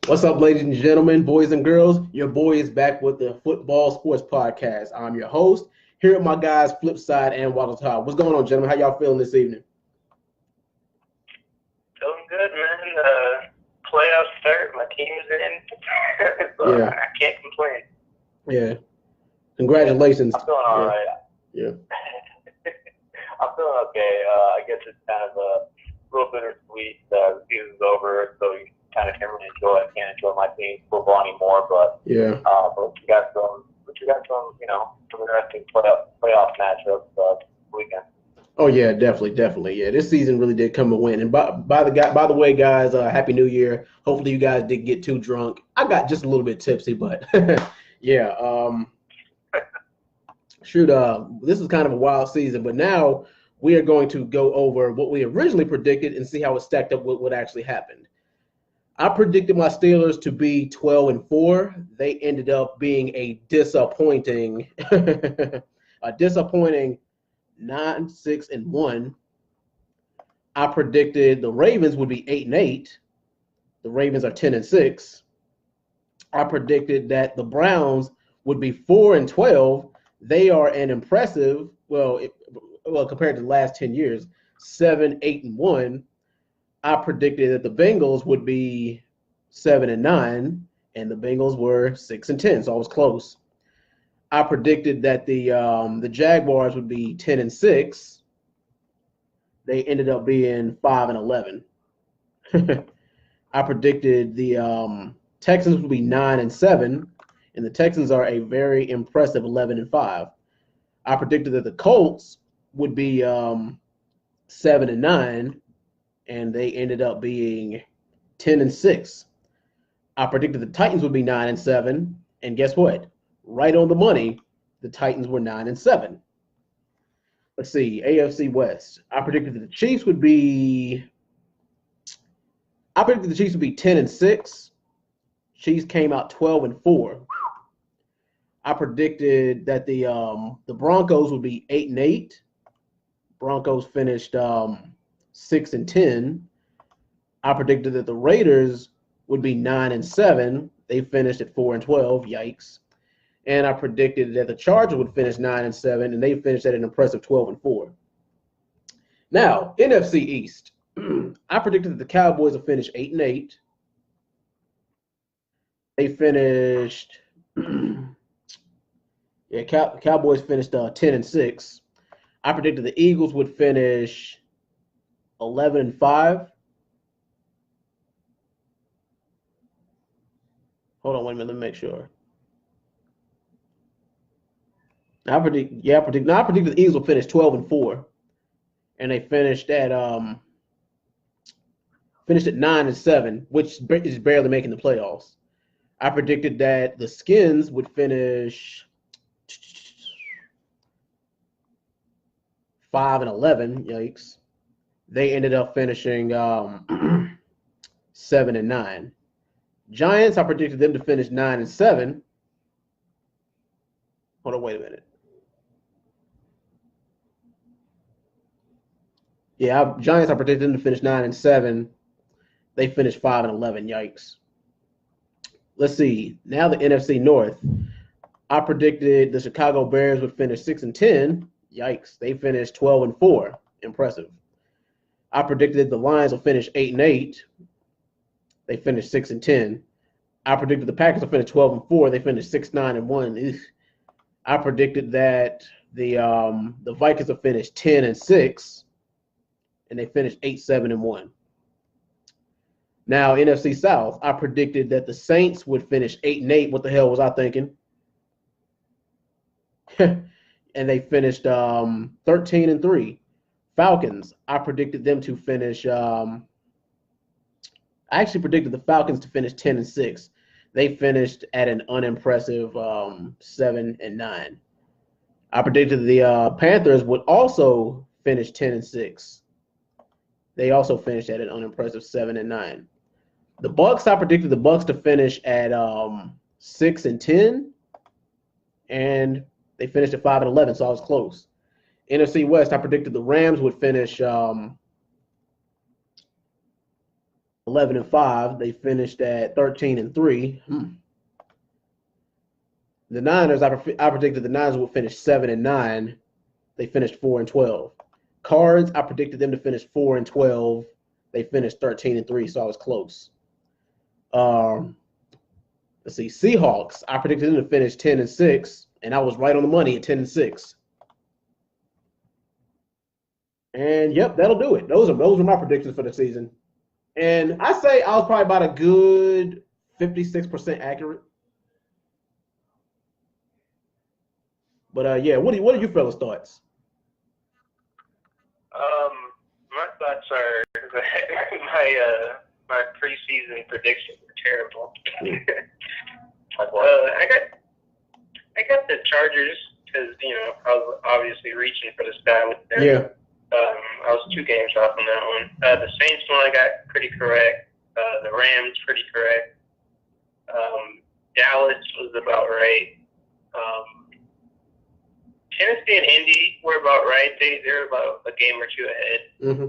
What's up, ladies and gentlemen, boys and girls? Your boy is back with the Football Sports Podcast. I'm your host. Here at my guys, Flipside and Wildcard. What's going on, gentlemen? How y'all feeling this evening? Feeling good, man. Playoff start. My team's in. So Yeah, I can't complain. yeah. Congratulations. I'm feeling all Yeah, right. yeah. I'm feeling okay. I guess it's kind of a little bittersweet. The season's over, so you kind of can't really enjoy. I can't enjoy my team's football anymore. But Yeah. some interesting playoff matchups this weekend. Oh yeah, definitely. Yeah, this season really did come and win. And by the way, guys, Happy New Year. Hopefully you guys didn't get too drunk. I got just a little bit tipsy, but yeah. Shoot, this is kind of a wild season, but now we are going to go over what we originally predicted and see how it stacked up with what actually happened. I predicted my Steelers to be 12-4. They ended up being a disappointing, a disappointing 9-6-1. I predicted the Ravens would be 8-8. The Ravens are 10-6. I predicted that the Browns would be 4-12. They are an impressive, compared to the last 10 years, 7-8-1. I predicted that the Bengals would be 7-9, and the Bengals were 6-10, so I was close. I predicted that the Jaguars would be 10-6. They ended up being 5-11. I predicted the Texans would be 9-7, and the Texans are a very impressive 11-5. I predicted that the Colts would be 7-9, and they ended up being 10-6. I predicted the Titans would be 9-7, and guess what? Right on the money, the Titans were 9-7. Let's see, AFC West. I predicted the Chiefs would be 10-6. Chiefs came out 12-4. I predicted that the Broncos would be 8-8. Broncos finished 6-10. I predicted that the Raiders would be 9-7. They finished at 4-12. Yikes. And I predicted that the Chargers would finish 9-7, and they finished at an impressive 12-4. Now, NFC East. I predicted that the Cowboys would finish 8-8. They finished Cowboys finished 10-6. I predicted the Eagles would finish 11-5. Hold on, wait a minute, let me make sure. I predicted the Eagles will finish 12-4, and they finished at 9-7, which is barely making the playoffs. I predicted that the Skins would finish 5-11. Yikes! They ended up finishing 7-9. Giants, I predicted them to finish 9-7. Hold on, wait a minute. Yeah, Giants, I predicted them to finish 9-7. They finished 5-11. Yikes. Let's see. Now the NFC North. I predicted the Chicago Bears would finish 6-10. Yikes. They finished 12-4. Impressive. I predicted the Lions will finish 8-8. They finished 6-10. I predicted the Packers will finish 12-4. They finished 6-9-1. I predicted that the Vikings will finish 10-6, and they finished 8-7-1. Now, NFC South, I predicted that the Saints would finish 8-8. What the hell was I thinking? And they finished 13-3. Falcons, I predicted them to finish. I actually predicted the Falcons to finish 10-6. They finished at an unimpressive 7-9. I predicted the Panthers would also finish 10-6. They also finished at an unimpressive 7-9. The Bucks, I predicted the Bucks to finish at 6-10, and they finished at 5-11, so I was close. NFC West, I predicted the Rams would finish 11-5. They finished at 13-3. The Niners, I predicted the Niners would finish 7-9. They finished 4-12. Cards, I predicted them to finish 4-12. They finished 13-3, so I was close. Let's see, Seahawks, I predicted them to finish 10-6, and I was right on the money at 10-6. And yep, that'll do it. Those are my predictions for the season. And I say I was probably about a good 56% accurate. But yeah, what are you fellas' thoughts? My thoughts are that my preseason predictions were terrible. I got the Chargers because I was obviously reaching for the sky with them. Yeah. I was 2 games off on that one. The Saints one I got pretty correct. The Rams pretty correct. Dallas was about right. Tennessee and Indy were about right. They're about a game or 2 ahead. Mm-hmm.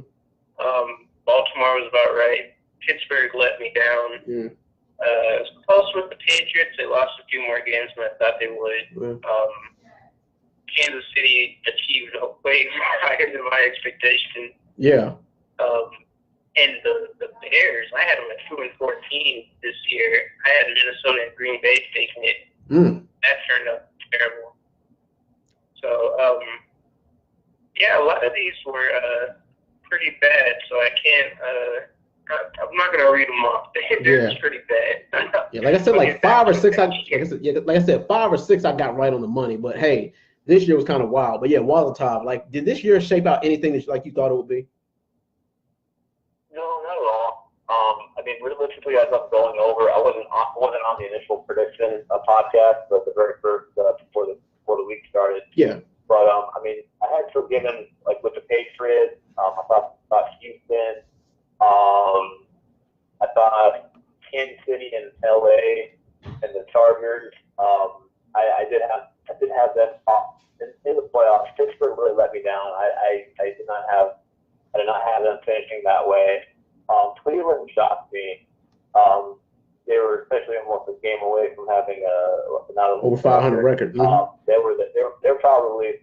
Baltimore was about right. Pittsburgh let me down. Yeah. It was close with the Patriots. They lost a few more games than I thought they would. Yeah. Kansas City achieved way higher than my expectation. Yeah. And the Bears, I had them at 2-14 this year. I had Minnesota and Green Bay taking it. That turned out terrible. So, yeah, a lot of these were pretty bad. So I can't. I'm not gonna read them off. They're pretty bad. Yeah, like I said, like 5 or 6. Like I said, 5 or 6 I got right on the money. But hey, this year was kind of wild. But yeah, Wildcard. Like, did this year shape out anything that you thought it would be? No, not at all. I mean, realistically, as I'm going over, I wasn't on the initial prediction podcast, but the very first before the week started. Yeah. But I mean, I had forgiven like with the Patriots. I thought Houston. I thought Kansas City and LA and the Chargers. I did have them in the playoffs. Pittsburgh really let me down. I did not have them finishing that way. Cleveland shocked me. They were especially almost a game away from having over 500 record. Mm-hmm. They're probably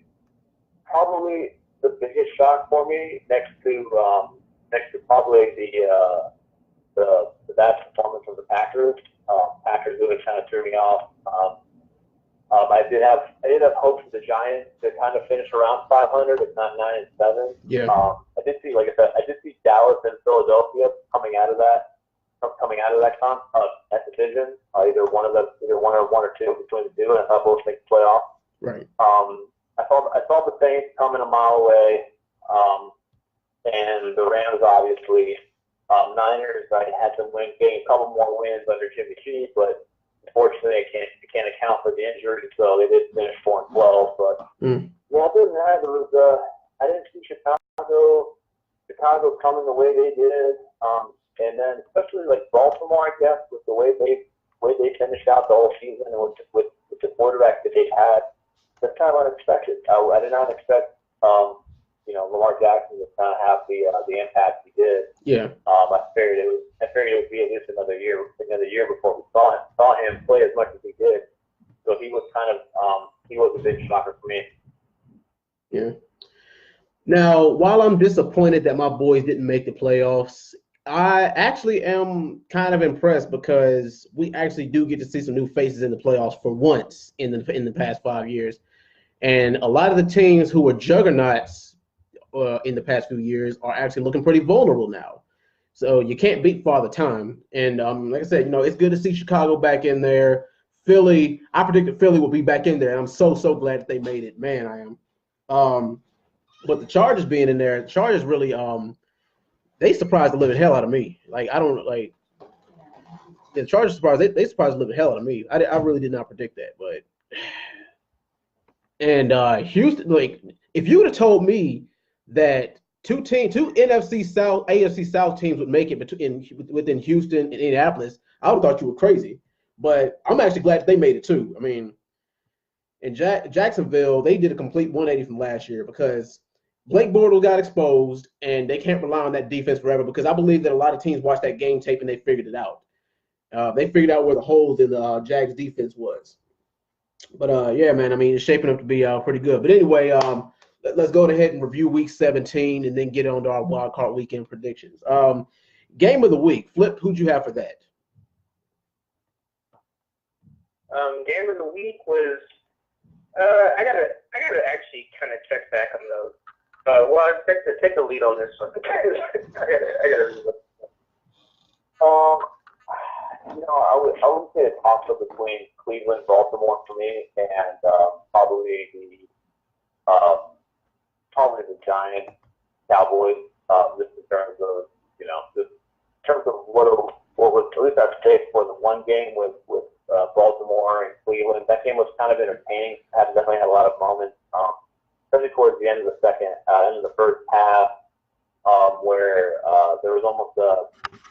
the biggest shock for me next to probably the bad performance of the Packers. Packers really kind of threw me off. I did have hopes for the Giants to kind of finish around 500, if not 9-7. Yeah. I did see Dallas and Philadelphia coming out of that division. Either one or two between the two, and I thought both make the playoffs. Right. I saw the Saints coming a mile away, and the Rams obviously. Niners, I had them getting a couple more wins under Jimmy G, but unfortunately, I can't account for the injury, so they did finish 4-12. But yeah, other than that, I didn't see Chicago coming the way they did, and then especially like Baltimore, I guess, with the way they finished out the whole season and with the quarterback that they had. That's kind of unexpected. I did not expect Lamar Jackson to kind of have the impact he did. Yeah. I figured it would be at least another year before we saw him play as much as he did. So he was a big shocker for me. Yeah. Now, while I'm disappointed that my boys didn't make the playoffs, I actually am kind of impressed because we actually do get to see some new faces in the playoffs for once in the past 5 years. And a lot of the teams who were juggernauts in the past few years are actually looking pretty vulnerable now. So you can't beat Father Time. And like I said, it's good to see Chicago back in there. Philly, I predicted Philly will be back in there, and I'm so glad that they made it. Man, I am. But the Chargers being in there, the Chargers really they surprised the living hell out of me. Like, I don't like the Chargers surprised they surprised the living hell out of me. I really did not predict that, but and Houston, like, if you would have told me that two NFC South, AFC South teams would make it within Houston and Indianapolis, I would have thought you were crazy. But I'm actually glad they made it too. I mean, in Jacksonville, they did a complete 180 from last year because Blake Bortles got exposed, and they can't rely on that defense forever because I believe that a lot of teams watched that game tape and they figured it out. They figured out where the holes in the Jags defense was. But, yeah, man, I mean, it's shaping up to be pretty good. But anyway, let's go ahead and review Week 17 and then get on to our Wildcard weekend predictions. Game of the week. Flip, who'd you have for that? Game of the week was I gotta actually kind of check back on those. Well, I take the lead on this one. I gotta. I would say a toss-up between Cleveland, Baltimore for me, and probably the Giants, Cowboys. Just in terms of what was at least I'd say for the one game with Baltimore and Cleveland. That game was kind of entertaining. Definitely had a lot of moments, especially towards the end of the first half, where there was almost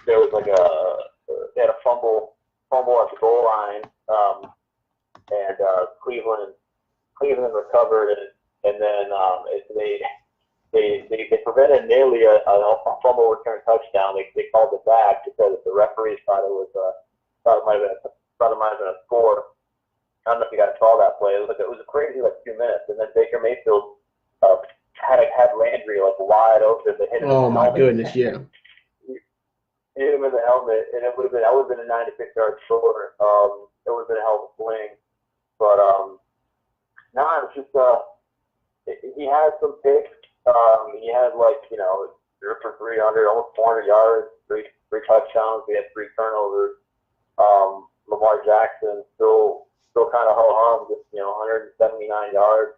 they had a fumble at the goal line, and Cleveland recovered, and then they prevented nearly a fumble return touchdown. They called it back because the referees thought it might have been a score. I don't know if you got to call that play. It was a crazy 2 minutes, and then Baker Mayfield had Landry wide open to hit him. Oh my goodness, yeah. Hit him in the helmet, and it would have been a 96-yard score. It would have been a hell of a swing, but it was just he had some picks. He had 0 for 300, almost 400 yards, three touchdowns. We had 3 turnovers. Lamar Jackson still kind of ho-hum, just 179 yards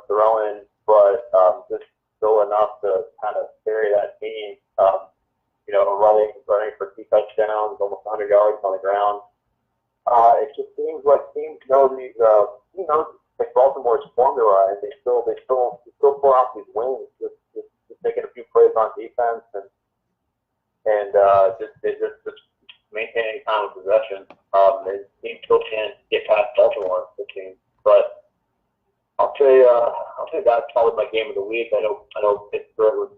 throwing, but just still enough to kind of carry that team. Running for 2 touchdowns, almost 100 yards on the ground. It just seems like teams know these. Baltimore's formula, and they still pull out these wins, just making a few plays on defense and just maintaining time of possession. The team still can't get past Baltimore, it seems. But I'll say that's probably my game of the week. I know Pittsburgh was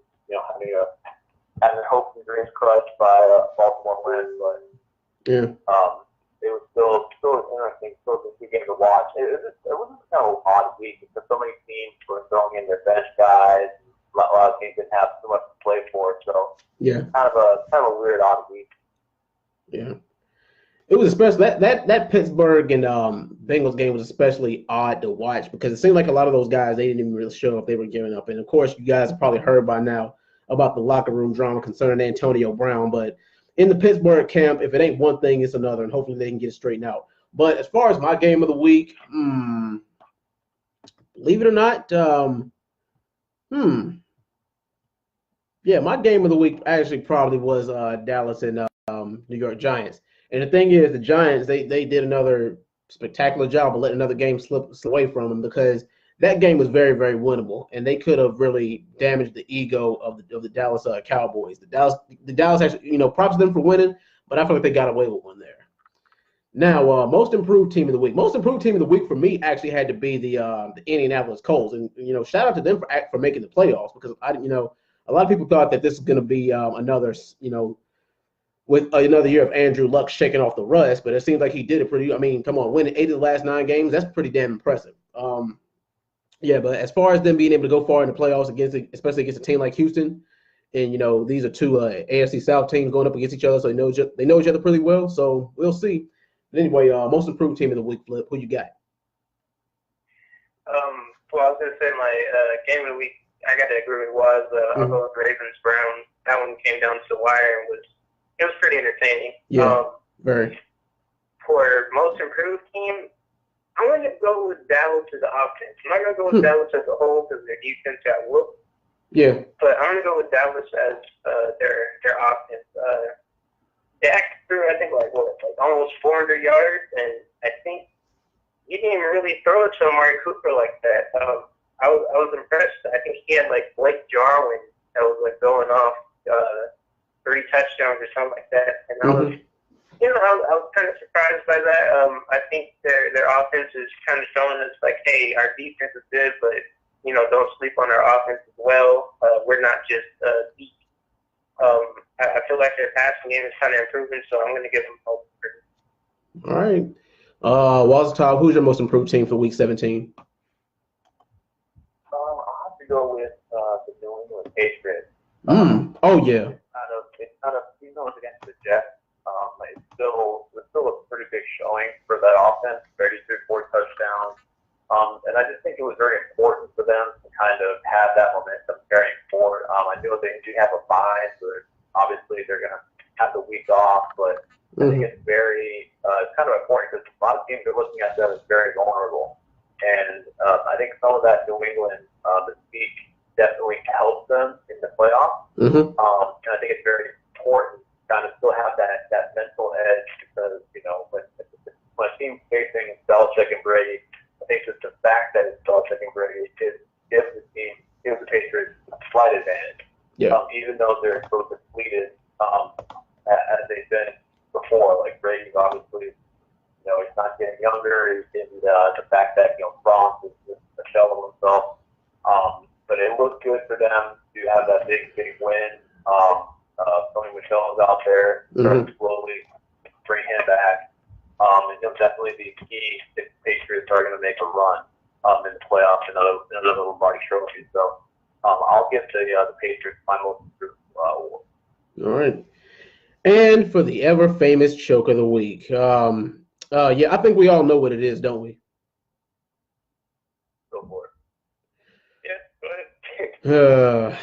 having hopes and dreams crushed by Baltimore win, but yeah. It was still interesting, still a good game to watch. It was kind of an odd week because so many teams were throwing in their bench guys. A lot of teams didn't have so much to play for, so yeah, kind of a weird odd week. Yeah, it was especially that Pittsburgh and Bengals game was especially odd to watch because it seemed like a lot of those guys they didn't even really show if they were giving up. And of course, you guys have probably heard by now about the locker room drama concerning Antonio Brown, but in the Pittsburgh camp, if it ain't one thing, it's another, and hopefully they can get it straightened out. But as far as my game of the week, believe it or not, yeah, my game of the week actually probably was Dallas and New York Giants. And the thing is, the Giants, they did another spectacular job of letting another game slip away from them because that game was very, very winnable, and they could have really damaged the ego of the Dallas Cowboys. The Dallas actually, props to them for winning, but I feel like they got away with one there. Now, most improved team of the week. Most improved team of the week for me actually had to be the Indianapolis Colts, and shout out to them for making the playoffs because a lot of people thought that this is going to be another with another year of Andrew Luck shaking off the rust, but it seems like he did it pretty. I mean, come on, winning 8 of the last 9 games, that's pretty damn impressive. Yeah, but as far as them being able to go far in the playoffs especially against a team like Houston, and these are 2 AFC South teams going up against each other, so they know each other pretty well. So we'll see. But anyway, most improved team of the week, Flip. Who you got? Well, I was gonna say my game of the week. I got to agree with Waz. I'll go with Ravens Brown. That one came down to the wire and it was pretty entertaining. Yeah, very. For most improved team, I'm going to go with Dallas as the offense. I'm not going to go with Dallas as a whole because their defense got whooped. Yeah. But I'm going to go with Dallas as their offense. Dak threw, I think, almost 400 yards, and I think he didn't even really throw it to Amari Cooper like that. I was impressed. I think he had, Blake Jarwin that was, going off 3 touchdowns or something like that. And I was kind of surprised by that. I think their offense is kind of showing us hey, our defense is good, but don't sleep on our offense as well. We're not just deep. I feel like their passing game is kind of improving, so I'm going to give them hope. All right. Walter Todd, who's your most improved team for Week 17? I'll have to go with the New England Patriots. Oh yeah. It's kind of against the Jets. It's still a pretty big showing for that offense. 4 touchdowns. And I just think it was very important for them to kind of have that momentum carrying forward. I know they do have a bye, so obviously they're going to have the week off, but I think it's it's kind of important because a lot of teams are looking at them as very vulnerable. And I think some of that New England mystique definitely helps them in the playoffs. And I think it's very important to kind of still have that mental edge because, when a team's facing Belichick and Brady, I think just the fact that it's Belichick and Brady gives the Patriots a slight advantage. Yeah. Even though they're so depleted as they've been before. Like Brady, obviously, he's not getting younger. And the fact that Gronk is just a shell of himself. But it looked good for them to have that big win. Tony Michel's out there, slowly bring him back. And he'll definitely be key if the Patriots are going to make a run in the playoffs and another Lombardi Trophy. So I'll give the Patriots my most improved award. All right. And for the ever famous choke of the week, yeah, I think we all know what it is, don't we? Go for it. Yeah, go ahead.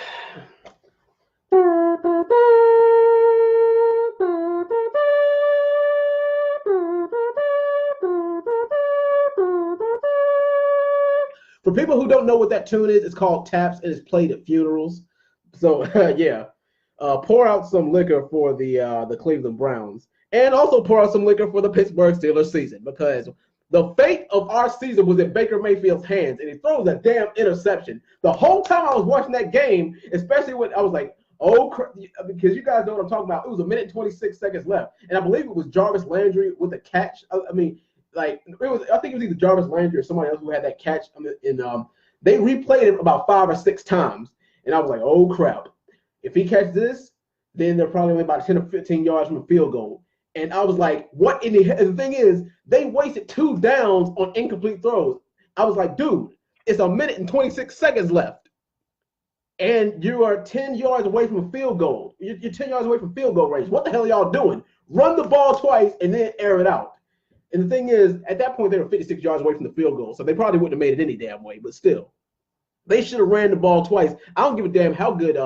For people who don't know what that tune is, it's called Taps and it's played at funerals. So yeah, pour out some liquor for the Cleveland Browns, and also pour out some liquor for the Pittsburgh Steelers season, because the fate of our season was in Baker Mayfield's hands, and he throws a damn interception. The whole time I was watching that game, especially when I was like, oh, because you guys know what I'm talking about. It was a minute and 26 seconds left, and I believe it was Jarvis Landry with the catch. I mean, like I think it was either Jarvis Landry or somebody else who had that catch. And they replayed it about 5 or 6 times, and I was like, oh crap! If he catches this, then they're probably only about 10 or 15 yards from a field goal. And I was like, what in the thing is, they wasted 2 downs on incomplete throws. I was like, dude, it's a minute and 26 seconds left. And you are 10 yards away from a field goal. You're 10 yards away from field goal range. What the hell are y'all doing? Run the ball twice and then air it out. And the thing is, at that point, they were 56 yards away from the field goal, so they probably wouldn't have made it any damn way, but still. They should have ran the ball twice. I don't give a damn how good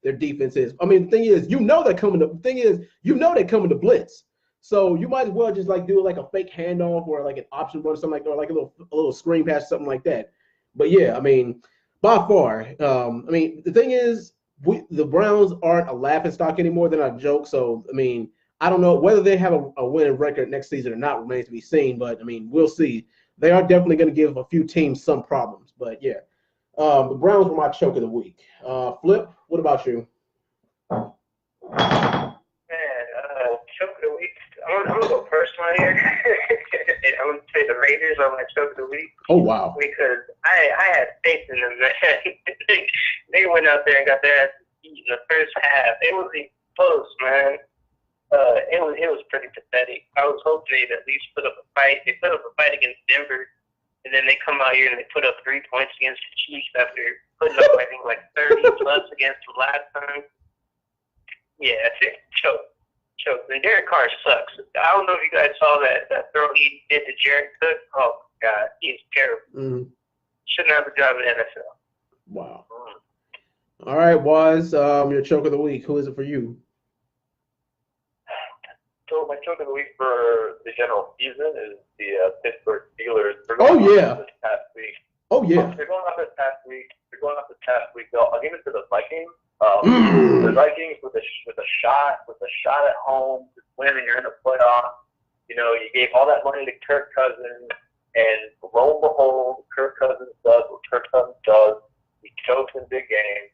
their defense is. I mean, the thing is, they're coming to blitz. So you might as well just do like a fake handoff or like an option run or something like that, or like a little screen pass, something like that. But yeah, I mean, by far, the thing is, the Browns aren't a laughingstock anymore. They're not a joke. So, I mean, I don't know whether they have a winning record next season or not, remains to be seen. But, I mean, we'll see. They are definitely going to give a few teams some problems. But, yeah, the Browns were my choke of the week. Flip, what about you? Choke of the week. I'm going to go personal here. And I'm going to say the Raiders are my choke of the week. Oh, wow. Because I had faith in them, man. They went out there and got their ass beat in the first half. It was close, man. It was pretty pathetic. I was hoping they'd at least put up a fight. They put up a fight against Denver, and then they come out here and they put up 3 points against the Chiefs after putting up, I think, like 30 plus against them last time. Yeah, that's it. Choke. And Derek Carr sucks. I don't know if you guys saw that throw he did to Jared Cook. Oh, God, he's terrible. Shouldn't have a job in the NFL. Wow. All right, Waz, your choke of the week. Who is it for you? So my choke of the week for the general season is the Pittsburgh Steelers. Oh, yeah. This past week. Oh, yeah. They're going off this past week. I'll give it to the Vikings. The Vikings with a shot at home, just winning, you're in the playoffs. You gave all that money to Kirk Cousins, and lo and behold, Kirk Cousins does what Kirk Cousins does. He chokes in big games.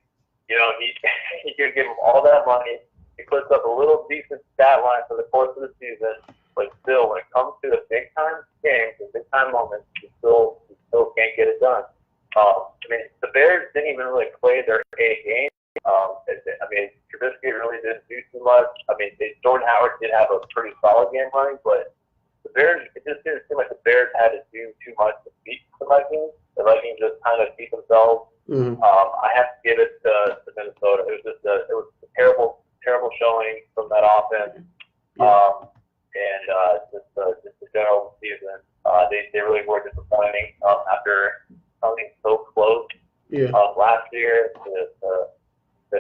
You're gonna give him all that money. He puts up a little decent stat line for the course of the season, but still, when it comes to the big time games, the big time moments, he still can't get it done. I mean, the Bears didn't even really play their A game. I mean, Trubisky really didn't do too much. I mean, Jordan Howard did have a pretty solid game running, but the Bears, it just didn't seem like the Bears had to do too much to beat the Vikings. The Vikings just kind of beat themselves. Mm-hmm. I have to give it to Minnesota. It was a terrible showing from that offense. Yeah. Just the general season, they really were disappointing after coming so close last year to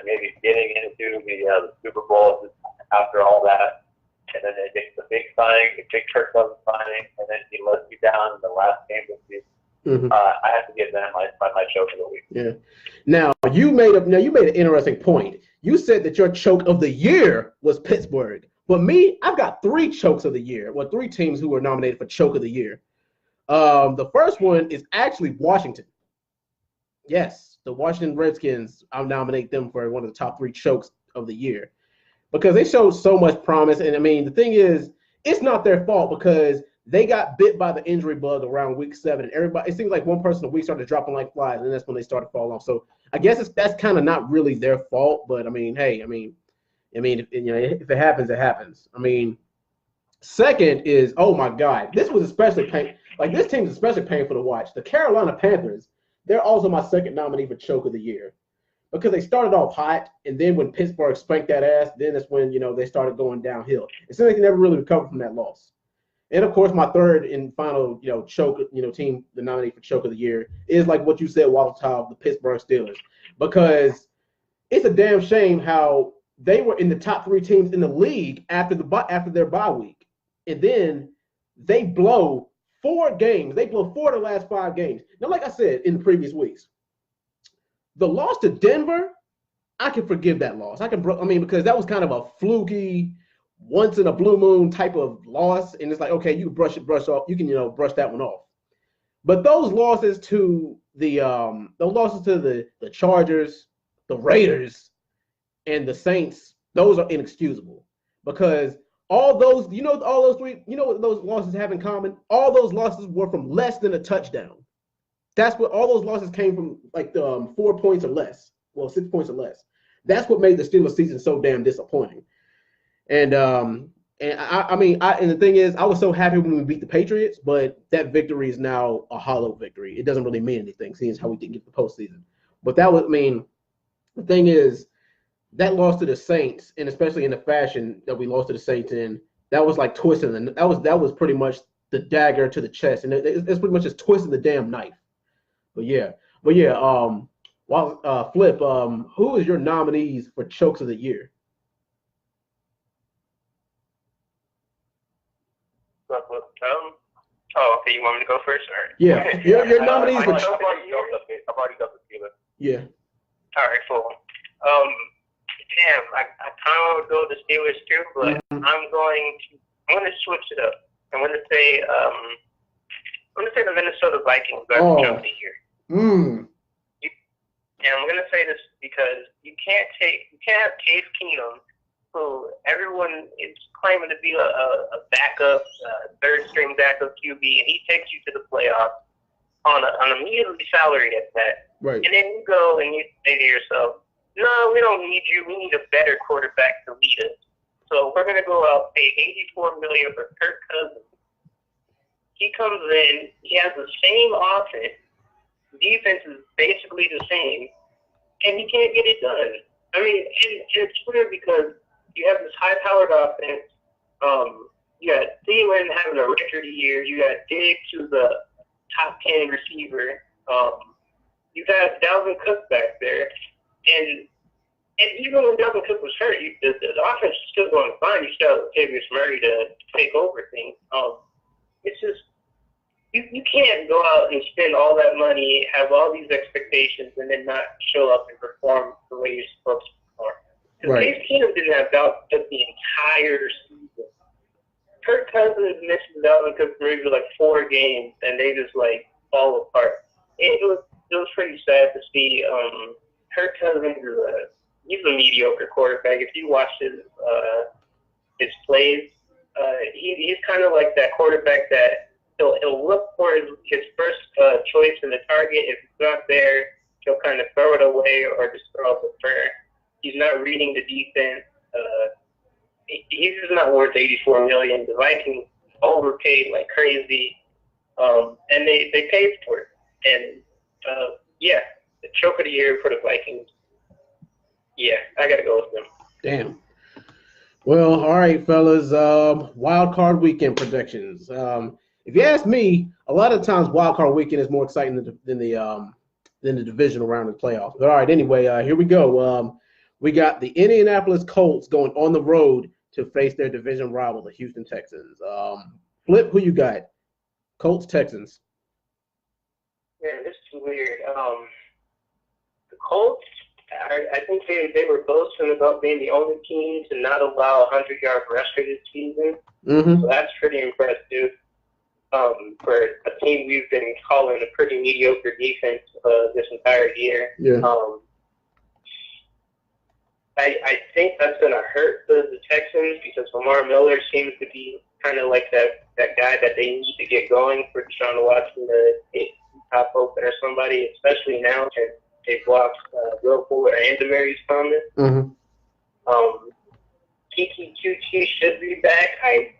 maybe getting into the Super Bowl just after all that. And then they make the big signing, the big Kirk Cousins signing, and then he lets you down in the last game of the season. Mm-hmm. I have to give them my choke of the week. Yeah. Now you made an interesting point. You said that your choke of the year was Pittsburgh. But me, I've got 3 chokes of the year. Well, 3 teams who were nominated for choke of the year. The first one is actually Washington. Yes, the Washington Redskins. I'll nominate them for one of the top 3 chokes of the year because they showed so much promise. And I mean, the thing is, it's not their fault because they got bit by the injury bug around week 7, and everybody. It seems like one person a week started dropping like flies, and that's when they started falling off. So I guess that's kind of not really their fault. But I mean, hey, if it happens, it happens. I mean, second is, oh my God, this was especially painful. Like this team's especially painful to watch. The Carolina Panthers, they're also my second nominee for choke of the year because they started off hot, and then when Pittsburgh spanked that ass, then that's when they started going downhill. It seems like they never really recovered from that loss. And of course, my third and final, choke, team, the nominee for choke of the year is like what you said, Walter Top, the Pittsburgh Steelers, because it's a damn shame how they were in the top 3 teams in the league after their bye week, and then they blow 4 games. They blow 4 of the last 5 games. Now, like I said in the previous weeks, the loss to Denver, I can forgive that loss. Because that was kind of a fluky, once in a blue moon type of loss, and it's like, okay, you brush off. You can brush that one off. But those losses to the Chargers, the Raiders, and the Saints, those are inexcusable because all those 3, what those losses have in common? All those losses were from less than a touchdown. That's what all those losses came from, like 4 points or less. Well, 6 points or less. That's what made the Steelers season so damn disappointing. And the thing is, I was so happy when we beat the Patriots, but that victory is now a hollow victory. It doesn't really mean anything, seeing as how we didn't get the postseason. But the thing is, that loss to the Saints, and especially in the fashion that we lost to the Saints in, that was like twisting. That was pretty much the dagger to the chest, and it's pretty much just twisting the damn knife. Flip. Who is your nominees for chokes of the year? Okay. You want me to go first, or? Yeah, your nominees for. I've already got the Steelers. Yeah. All right, cool. Damn, I kind of want to go with the Steelers too, but I'm going to switch it up. I'm going to say the Minnesota Vikings are the choke of the year. And I'm going to say this because you can't have Case Keenum, who everyone is claiming to be a backup, third string backup QB, and he takes you to the playoffs on a measly salary at that. Right. And then you go and you say to yourself, no, we don't need you. We need a better quarterback to lead us. So we're going to go out, pay $84 million for Kirk Cousins. He comes in, he has the same offense, defense is basically the same, and he can't get it done. I mean, and it's weird because you have this high-powered offense. You got Thielen having a record year. You got Diggs, who's a top 10 receiver. You got Dalvin Cook back there. And even when Dalvin Cook was hurt, the offense is still going fine. You still have Latavius Murray to take over things. It's just you can't go out and spend all that money, have all these expectations, and then not show up and perform the way you're supposed to perform. Because Case Keenum didn't have doubt the entire season. Kirk Cousins misses Dalvin Cook maybe like 4 games, and they just like fall apart. It was pretty sad to see. Kirk Cousins he's a mediocre quarterback. If you watch his plays, he's kind of like that quarterback that he'll look for his first choice in the target. If it's not there, he'll kind of throw it away or just throw up a prayer. He's not reading the defense. He's just not worth $84 million. The Vikings overpaid like crazy, and they paid for it. And yeah, the choke of the year for the Vikings. Yeah, I gotta go with them. Damn. Well, all right, fellas. Wild card weekend predictions. If you ask me, a lot of times wild card weekend is more exciting than the divisional round of the playoffs. But all right, anyway, here we go. We got the Indianapolis Colts going on the road to face their division rival, the Houston Texans. Flip, who you got? Colts, Texans. Yeah, this is weird. The Colts, I think they were boasting about being the only team to not allow a 100-yard rusher this season. Mm-hmm. So that's pretty impressive for a team we've been calling a pretty mediocre defense this entire year. Yeah. I think that's going to hurt the Texans because Lamar Miller seems to be kind of like that guy that they need to get going for Deshaun Watson to top open or somebody, especially now since they've lost Will Fuller and Demaryius Thomas. Mm-hmm. Kiki QT should be back. I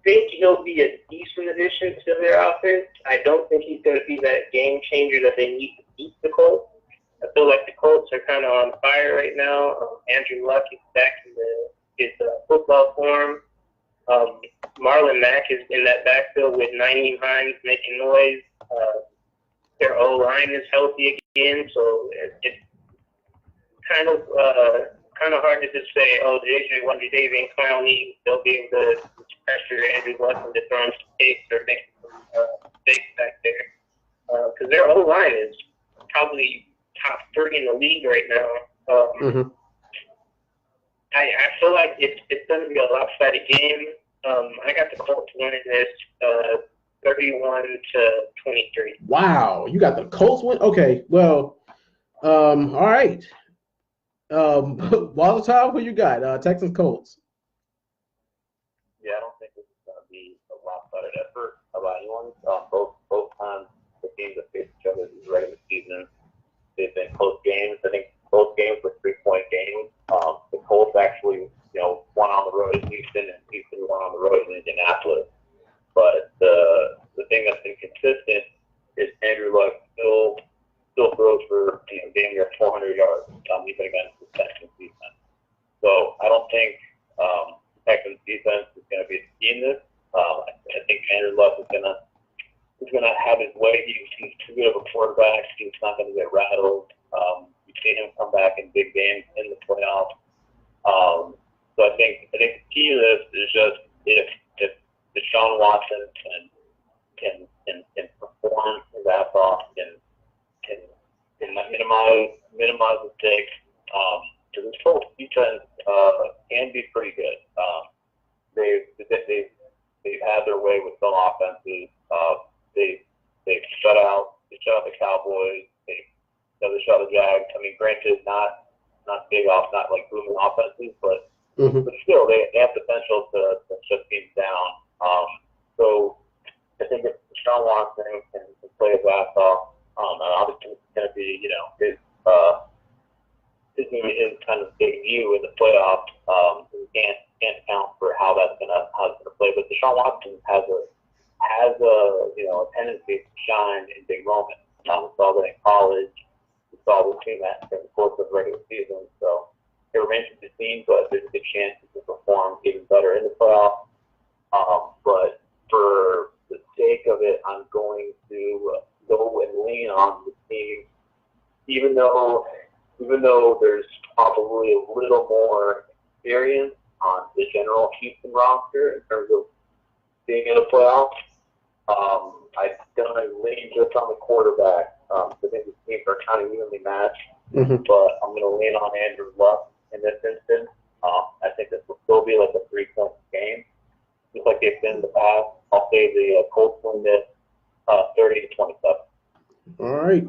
think he'll be a decent addition to their offense. I don't think he's going to be that game changer that they need to beat the Colts. I feel like the Colts are kind of on fire right now. Andrew Luck is back in his football form. Marlon Mack is in that backfield with Nyheim Hines making noise. Their O-line is healthy again, so it's kind of hard to just say, oh, JJ Wonder, Davian Clowney, they'll be able to pressure Andrew Luck into throwing some takes or making some mistakes back there. Because their O-line is probably top 3 in the league right now. Mm-hmm. I feel like it's going to be a lopsided game. I got the Colts winning this 31-23. Wow, you got the Colts win? Okay, well, all right. Wildcard, who you got? Texans, Colts. Yeah, I don't think this is going to be a lopsided effort by anyone. Both times the teams that face each other in the regular season, they've been close games. I think both games were 3-point games. The Colts actually, won on the road in Houston, and Houston won on the road in Indianapolis. But the thing that's been consistent is Andrew Luck still throws for damn near 400 yards, even against the Texans defense. So I don't think Texans defense is going to be the key in this. I think Andrew Luck is going to have his way. He's too good of a quarterback. He's not going to get rattled. You've seen him come back in big games in the playoffs. So I think the key to this is just if Deshaun Watson can perform his ass off, can minimize mistakes, because this Colts defense can be pretty good. They've had their way with some offenses. They've shut out the Cowboys. They shut the Jags. I mean, granted, not big off, not like booming offenses, but still they have potential to shut teams down. So I think if Deshaun Watson can play his ass off, obviously it's going to be his kind of debut in the playoffs. We can't account for how that's gonna play, but Deshaun Watson has a tendency to shine in big moments. We saw that in college. We saw this team that during the course of the regular season. So it remains to be seen, but there's a good chance he can perform even better in the playoffs. But for the sake of it, I'm going to go and lean on the team, even though there's probably a little more experience on the general Houston roster in terms of being in the playoffs. I'm going to lean just on the quarterback. I think the teams are kind of evenly matched, but I'm going to lean on Andrew Luck in this instance. I think this will still be like a 3-point game, just like they've been in the past. I'll say the Colts win this 30-27. All right.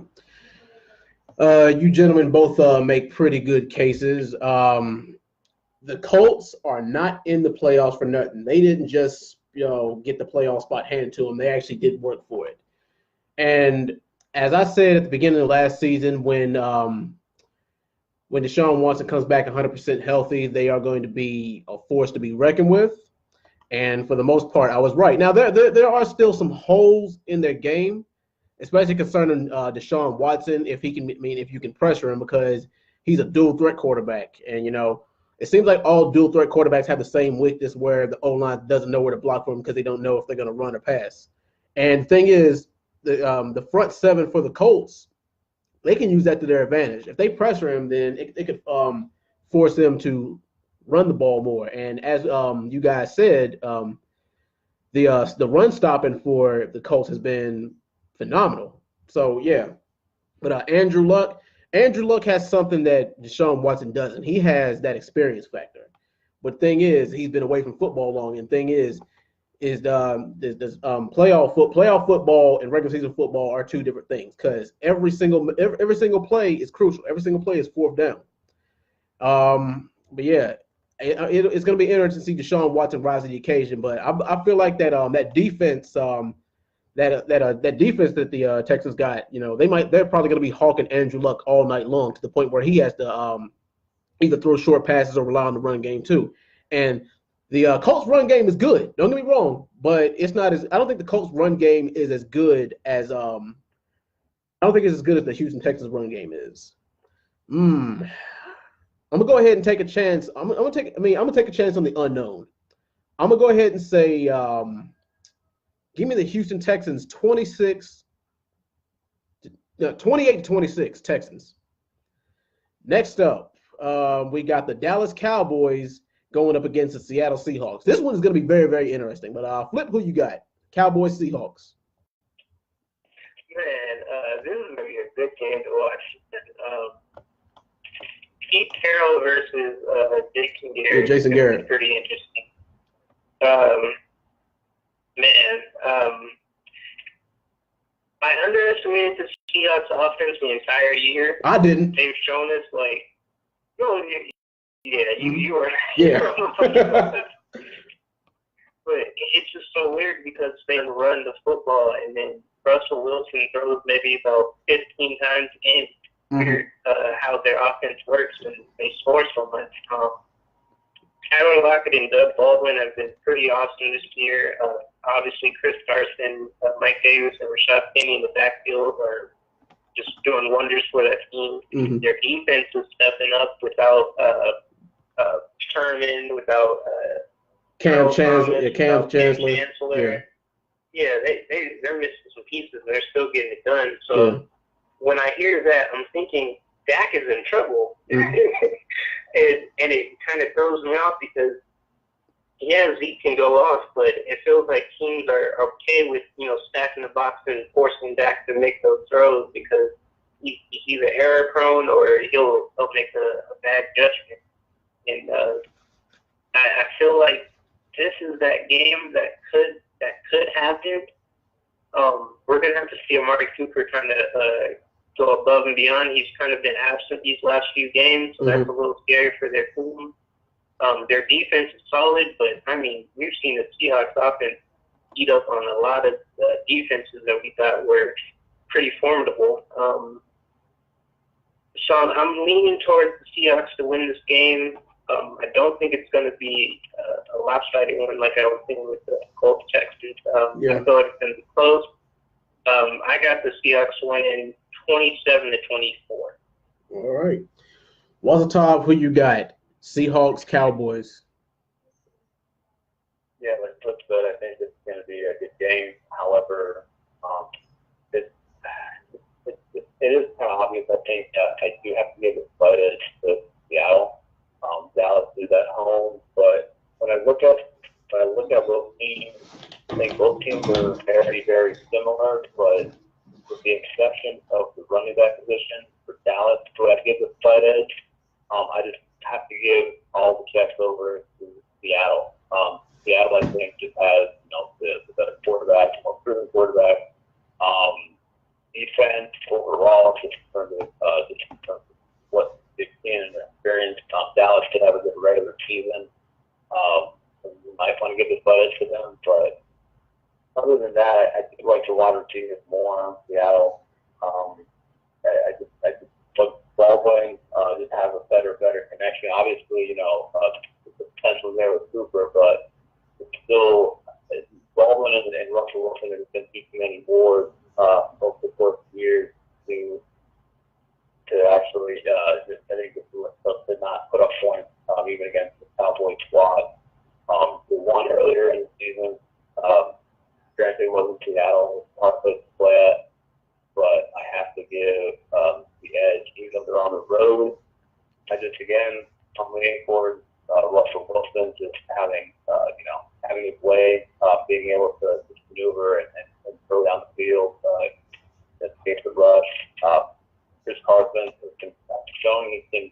You gentlemen both make pretty good cases. The Colts are not in the playoffs for nothing. They didn't just get the playoff spot handed to them. They actually did work for it. And as I said at the beginning of last season, when Deshaun Watson comes back 100% healthy, they are going to be a force to be reckoned with. And for the most part, I was right. Now, there are still some holes in their game, especially concerning Deshaun Watson, if you can pressure him, because he's a dual threat quarterback. And, it seems like all dual threat quarterbacks have the same weakness where the O-line doesn't know where to block for him because they don't know if they're going to run or pass. And the thing is, the front seven for the Colts, they can use that to their advantage. If they pressure him, then it could force them to run the ball more. And as you guys said, the run stopping for the Colts has been phenomenal. So yeah, but Andrew Luck has something that Deshaun Watson doesn't. He has that experience factor. But the thing is, he's been away from football long, and the thing is playoff football and regular season football are two different things, because every single play is crucial. Every single play is fourth down. But yeah, it's going to be interesting to see Deshaun Watson rise to the occasion. But I feel like that defense that defense that the Texans got, they're probably going to be hawking Andrew Luck all night long, to the point where he has to either throw short passes or rely on the run game too. And the Colts run game is good. Don't get me wrong, but it's not as. I don't think the Colts run game is as good as. I don't think it's as good as the Houston Texans run game is. I'm gonna go ahead and take a chance. I'm gonna take a chance on the unknown. I'm gonna go ahead and say, give me the Houston Texans 28-26 Texans. Next up, we got the Dallas Cowboys going up against the Seattle Seahawks. This one is going to be very, very interesting. But Flip, who you got? Cowboys, Seahawks. Man, this is going to be a good game to watch. Pete Carroll versus Jason Garrett. Yeah, Jason Garrett. Pretty interesting. I underestimated the Seahawks offense the entire year. I didn't. They've shown us, you were. Yeah. But it's just so weird because they run the football, and then Russell Wilson throws maybe about 15 times a game. Weird how their offense works when they score so much. Tyler Lockett and Doug Baldwin have been pretty awesome this year. Obviously, Chris Carson, Mike Davis, and Rashad Penny in the backfield are just doing wonders for that team. Mm-hmm. Their defense is stepping up without Sherman, without Cam Chancellor. Yeah, they're missing some pieces. They're still getting it done. So when I hear that, I'm thinking Dak is in trouble. Mm-hmm. and it kind of throws me off because, Zeke can go off, but it feels like teams are okay with, stacking the box and forcing Dak to make those throws because he's either error prone or he'll make a bad judgment. And I feel like this is that game that could happen. We're gonna have to see Amari Cooper kind of go above and beyond. He's kind of been absent these last few games, so that's a little scary for their team. Their defense is solid, but we've seen the Seahawks offense eat up on a lot of defenses that we thought were pretty formidable. So I'm leaning towards the Seahawks to win this game. I don't think it's going to be a lopsided one like I was thinking with the Colts Texans. I feel like it's going to be close. I got the Seahawks winning 27-24. All right. Walter Top, who you got? Seahawks, Cowboys. Yeah, let's flip that. I think it's going to be a good game. However, it is kind of obvious. I think I do have to give it credit to Seattle. Dallas is at home, but when I look at both teams, I think both teams are very, very similar, but with the exception of the running back position for Dallas, who I give the slight edge, I just have to give all the checks over to Seattle. Seattle, I think, just has the better quarterback, more proven quarterback. Defense overall, just in terms of what they've seen and their experience. Dallas could have a good regular season. You might want to give this butt edge for them. But other than that, I do like the wide receivers more on Seattle. I just look Baldwin just have a better connection. Obviously, the potential there with Cooper, but it's still Baldwin and Russell Wilson have been too many boards over the course of years to actually I think to not put up points even against the Cowboys squad. The one earlier in the season, granted it wasn't Seattle, it was a hard place to play at, but I have to give the edge, even though they're on the road. I'm leaning towards Russell Wilson just having his way, being able to maneuver and throw down the field, escape the rush. Chris Carson has been showing he can,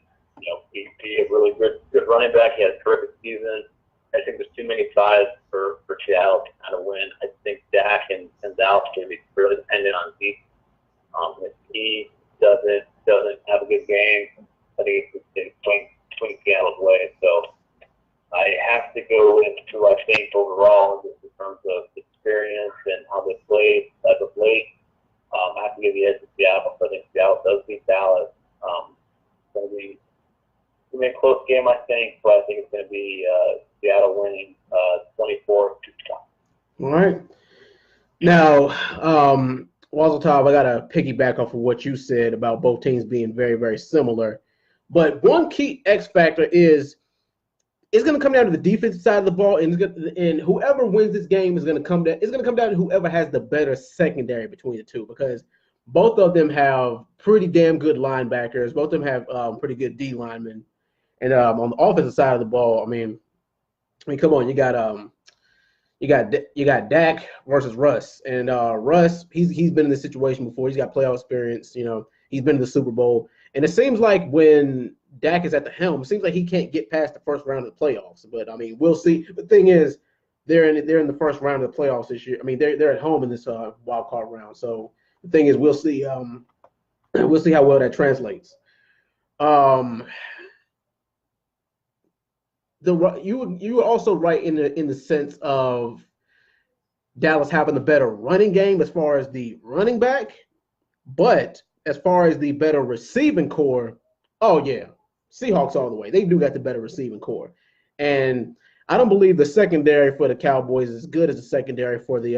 be a really good running back. He had a terrific season. I think there's too many sides for Seattle to kind of win. I think Dak and Dallas can be really dependent on Zeke. If he doesn't have a good game, I think it's going to swing Seattle's way. So I have to go into, I think, overall, just in terms of experience and how they played as of late. I have to give the edge to Seattle. So I think Seattle does beat Dallas. It's going to be a close game, I think, but I think it's going to be Seattle winning 24-2. All right. Now, Top, I got to piggyback off of what you said about both teams being very, very similar. But one key X factor is it's going to come down to the defensive side of the ball, and whoever wins this game is going to come down. It's going to come down to whoever has the better secondary between the two, because both of them have pretty damn good linebackers. Both of them have pretty good D linemen, and on the offensive side of the ball, I mean, come on, you got Dak versus Russ, and Russ, he's been in this situation before. He's got playoff experience. He's been in the Super Bowl, and it seems like when Dak is at the helm, it seems like he can't get past the first round of the playoffs. But I mean, we'll see. The thing is, they're in the first round of the playoffs this year. I mean, they're at home in this wild card round. So the thing is, we'll see. We'll see how well that translates. You were also right in the sense of Dallas having the better running game as far as the running back, but as far as the better receiving core, oh yeah, Seahawks all the way. They do got the better receiving core, and I don't believe the secondary for the Cowboys is as good as the secondary for the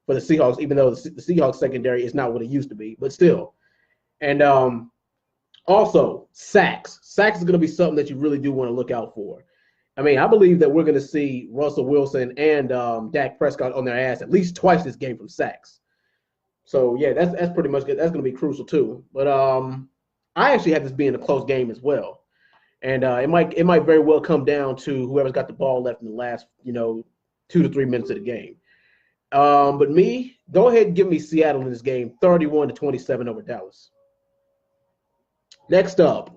Seahawks, even though the Seahawks secondary is not what it used to be, but still. And also sacks. Sacks is going to be something that you really do want to look out for. I mean, I believe that we're going to see Russell Wilson and Dak Prescott on their ass at least twice this game from sacks. So yeah, that's pretty much good. That's going to be crucial too. But I actually have this being a close game as well, and it might very well come down to whoever's got the ball left in the last 2 to 3 minutes of the game. But go ahead and give me Seattle in this game, 31-27 over Dallas. Next up,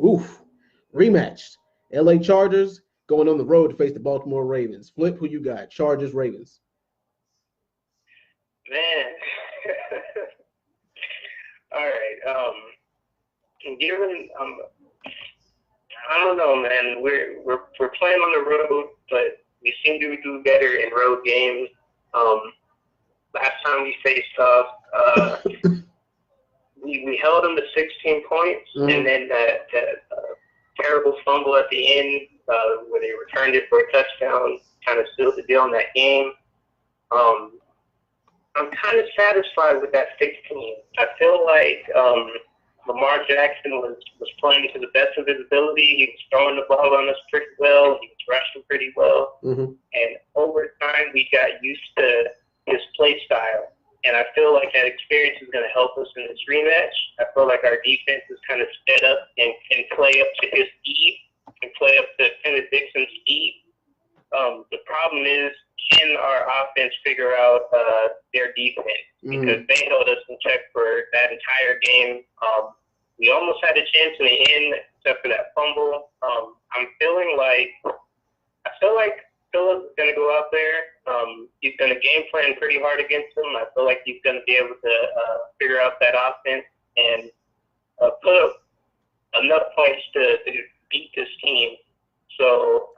rematch. LA Chargers going on the road to face the Baltimore Ravens. Flip, who you got? Chargers, Ravens. Man. All right. Given I don't know, man. We're playing on the road, but we seem to do better in road games. Last time we faced off, we held them to 16 points, and then that terrible fumble at the end where they returned it for a touchdown kind of sealed the deal in that game. I'm kind of satisfied with that 16. I feel like Lamar Jackson was playing to the best of his ability. He was throwing the ball on us pretty well. He was rushing pretty well. And over time, we got used to his play style. And I feel like that experience is going to help us in this rematch. I feel like our defense is kind of sped up and can play up to his speed and play up to Kenneth Dixon's speed. The problem is, can our offense figure out their defense? Because they held us in check for that entire game. We almost had a chance in the end, except for that fumble. I feel like Phillips is going to go out there. He's going to game plan pretty hard against them. I feel like he's going to be able to figure out that offense and put up enough points to beat this team. So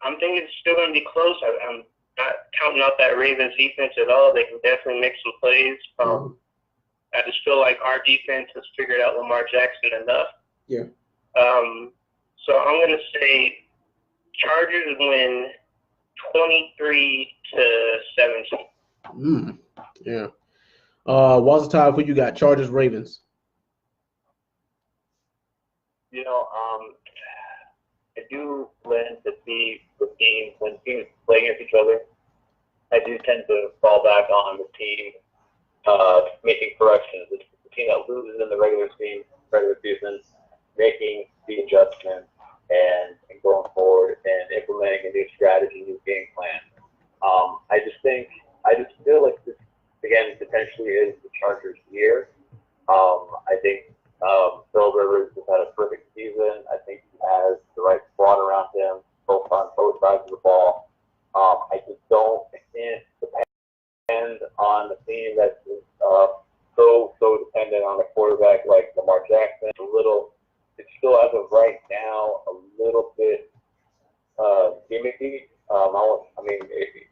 I'm thinking it's still going to be close. I'm not counting out that Ravens defense at all. They can definitely make some plays. I just feel like our defense has figured out Lamar Jackson enough. Yeah. So I'm going to say Chargers win 23-17. Yeah. Walter, who you got? Chargers, Ravens. You know, I do lend to see the team when teams play against each other. I do tend to fall back on the team making corrections. It's the team that loses in the regular season, making the adjustments and going forward and implementing a new strategy, new game plan. I just feel like this again potentially is the Chargers' year. I think Phil Rivers has had a perfect season. I think he has the right squad around him, both on both sides of the ball. I can't depend on a team that's so dependent on a quarterback like Lamar Jackson. It's still as of right now a little bit gimmicky.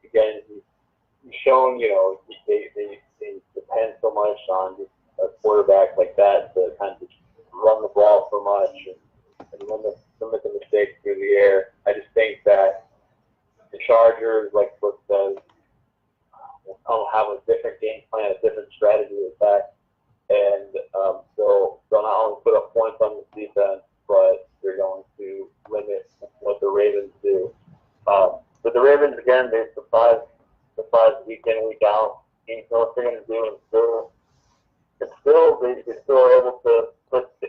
Again, he's shown, they depend so much on just a quarterback like that to kind of just run the ball so much and limit the mistakes through the air. I just think that the Chargers, like Brooke says, will have a different game plan, a different strategy attack, and they'll not only put up points on the defense, but they're going to limit what the Ravens do. But the Ravens, again, they surprise week in, week out. You know what they're going to do, and they're still able to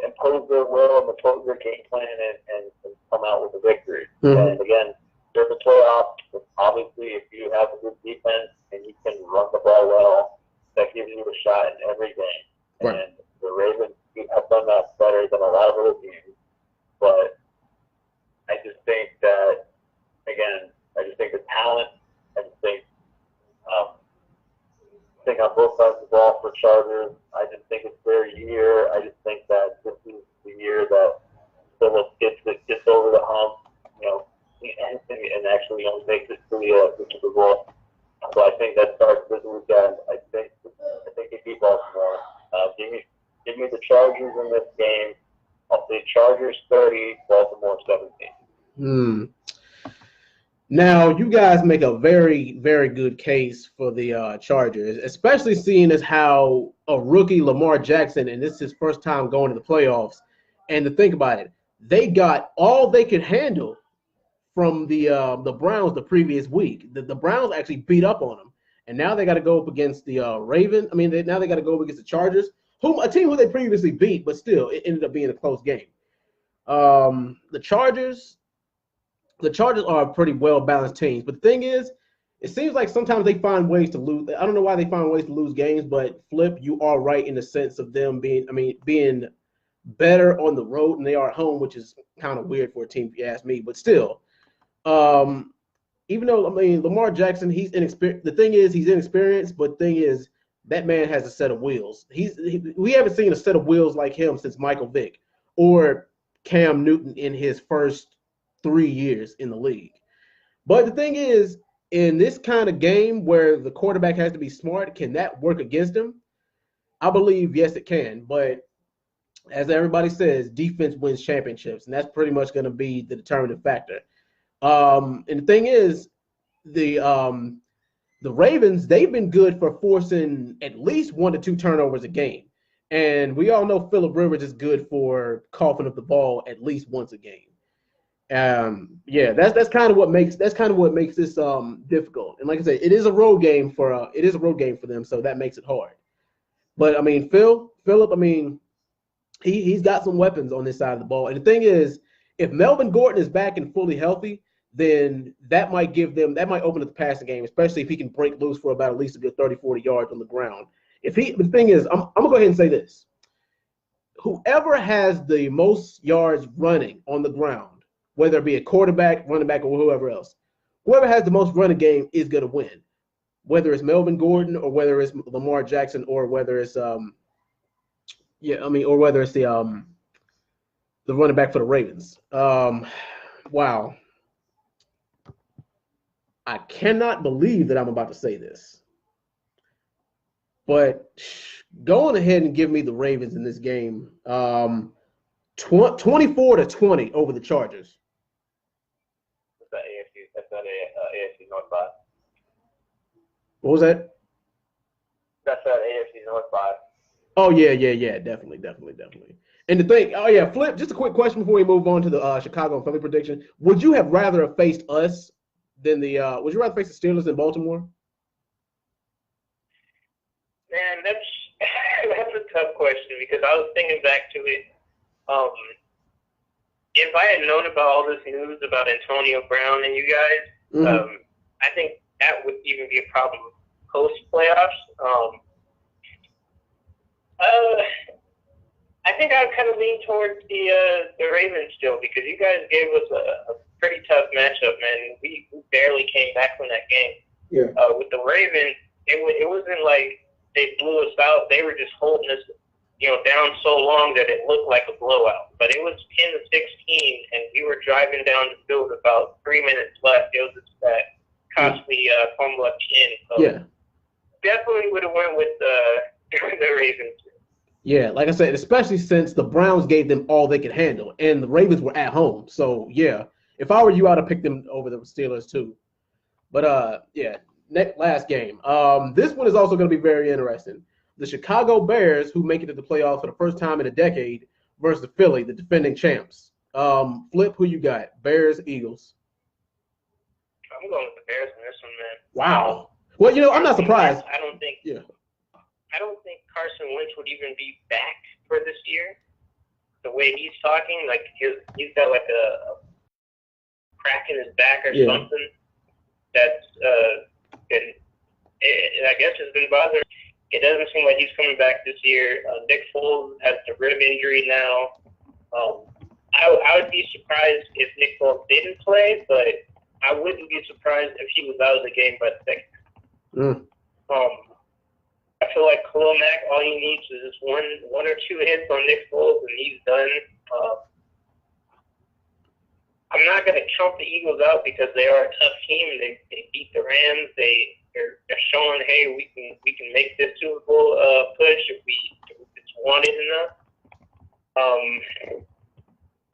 impose their will and impose their game plan and come out with a victory. And again, there's a playoff. Obviously, if you have a good defense and you can run the ball well, that gives you a shot in every game. Right. And the Ravens have done that better than a lot of other teams. But I just think that, again, the talent, I just think on both sides of the ball for Chargers, I just think it's their year. I just think that this is the year that Phillips gets over the hump, and actually makes it to the Super Bowl. So I think that starts this weekend. I think they beat Baltimore. Give me the Chargers in this game. I'll say Chargers 30, Baltimore 17. Now, you guys make a very, very good case for the Chargers, especially seeing as how a rookie Lamar Jackson, and this is his first time going to the playoffs, and to think about it, they got all they could handle from the Browns the previous week. The Browns actually beat up on them, and now they got to go up against the Ravens. Now they got to go up against the Chargers, a team who they previously beat, but still, it ended up being a close game. The Chargers are a pretty well-balanced team. But the thing is, it seems like sometimes they find ways to lose. I don't know why they find ways to lose games, but Flip, you are right in the sense of them being better on the road than they are at home, which is kind of weird for a team, if you ask me. But still, even though, Lamar Jackson, he's inexperienced. The thing is, he's inexperienced, but the thing is, that man has a set of wheels. We haven't seen a set of wheels like him since Michael Vick or Cam Newton in his first 3 years in the league. But the thing is, in this kind of game where the quarterback has to be smart, can that work against him? I believe, yes, it can. But as everybody says, defense wins championships, and that's pretty much going to be the determining factor. And the thing is, the Ravens, they've been good for forcing at least 1 to 2 turnovers a game. And we all know Phillip Rivers is good for coughing up the ball at least once a game. That's kind of what makes this difficult. And like I said, it is a road game for them, so that makes it hard. But Philip, he's got some weapons on this side of the ball. And the thing is, if Melvin Gordon is back and fully healthy, then that might open up the passing game, especially if he can break loose for about at least a good 30-40 yards on the ground. The thing is, I'm gonna go ahead and say this: whoever has the most yards running on the ground, whether it be a quarterback, running back, or whoever else, whoever has the most running game is going to win. Whether it's Melvin Gordon or whether it's Lamar Jackson or whether it's the running back for the Ravens. Wow. I cannot believe that I'm about to say this, but go on ahead and give me the Ravens in this game. 24-20 over the Chargers. That's that AFC North 5. What was that? That's that AFC North 5. Oh, yeah, definitely. And the thing, Flip, just a quick question before we move on to the Chicago and Philly prediction. Would you have rather have faced us than would you rather face the Steelers than Baltimore? Man, that's a tough question because I was thinking back to it. If I had known about all this news about Antonio Brown and you guys, I think that would even be a problem post-playoffs. I think I would kind of lean towards the Ravens still because you guys gave us a pretty tough matchup, man. We barely came back from that game. Yeah. With the Ravens, it wasn't like they blew us out. They were just holding us, down so long that it looked like a blowout. But it was 10-16, and we were driving down the field about 3 minutes left. It was just that costly fumble at the end. So definitely would have went with the Ravens. Yeah, like I said, especially since the Browns gave them all they could handle, and the Ravens were at home. So, yeah, if I were you, I'd have picked them over the Steelers too. But, last game. This one is also going to be very interesting. The Chicago Bears, who make it to the playoffs for the first time in a decade, versus the Philly, the defending champs. Flip, who you got? Bears, Eagles. I'm going with the Bears in this one, man. Wow. Well, I'm not surprised. I don't think Carson Wentz would even be back for this year. The way he's talking, like he's got like a crack in his back or something. That's I guess has been bothering. It doesn't seem like he's coming back this year. Nick Foles has the rib injury now. I would be surprised if Nick Foles didn't play, but I wouldn't be surprised if he was out of the game by the second. I feel like Khalil Mack, all he needs is just one or two hits on Nick Foles, and he's done. I'm not going to count the Eagles out because they are a tough team. They beat the Rams. They're showing, hey, we can make this Super Bowl push if it's wanted enough.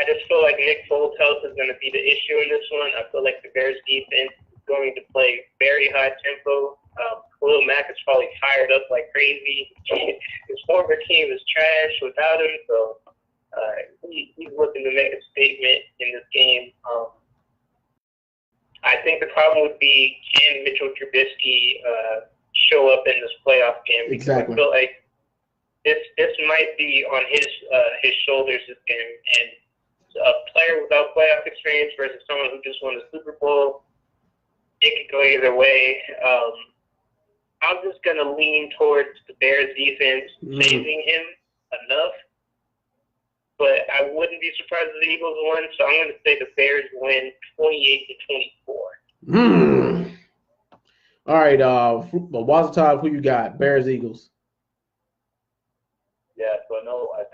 I just feel like Nick Foles' health is going to be the issue in this one. I feel like the Bears defense is going to play very high tempo. Khalil Mack is probably fired up like crazy. His former team is trash without him, so he's looking to make a statement in this game. I think the problem would be, can Mitchell Trubisky show up in this playoff game? Because exactly. I feel like this might be on his shoulders this game. And a player without playoff experience versus someone who just won the Super Bowl, it could go either way. I'm just going to lean towards the Bears defense saving him enough. But I wouldn't be surprised if the Eagles won, so I'm going to say the Bears win 28-24. All right, Wazatov, who you got? Bears, Eagles. Yeah, so I know I've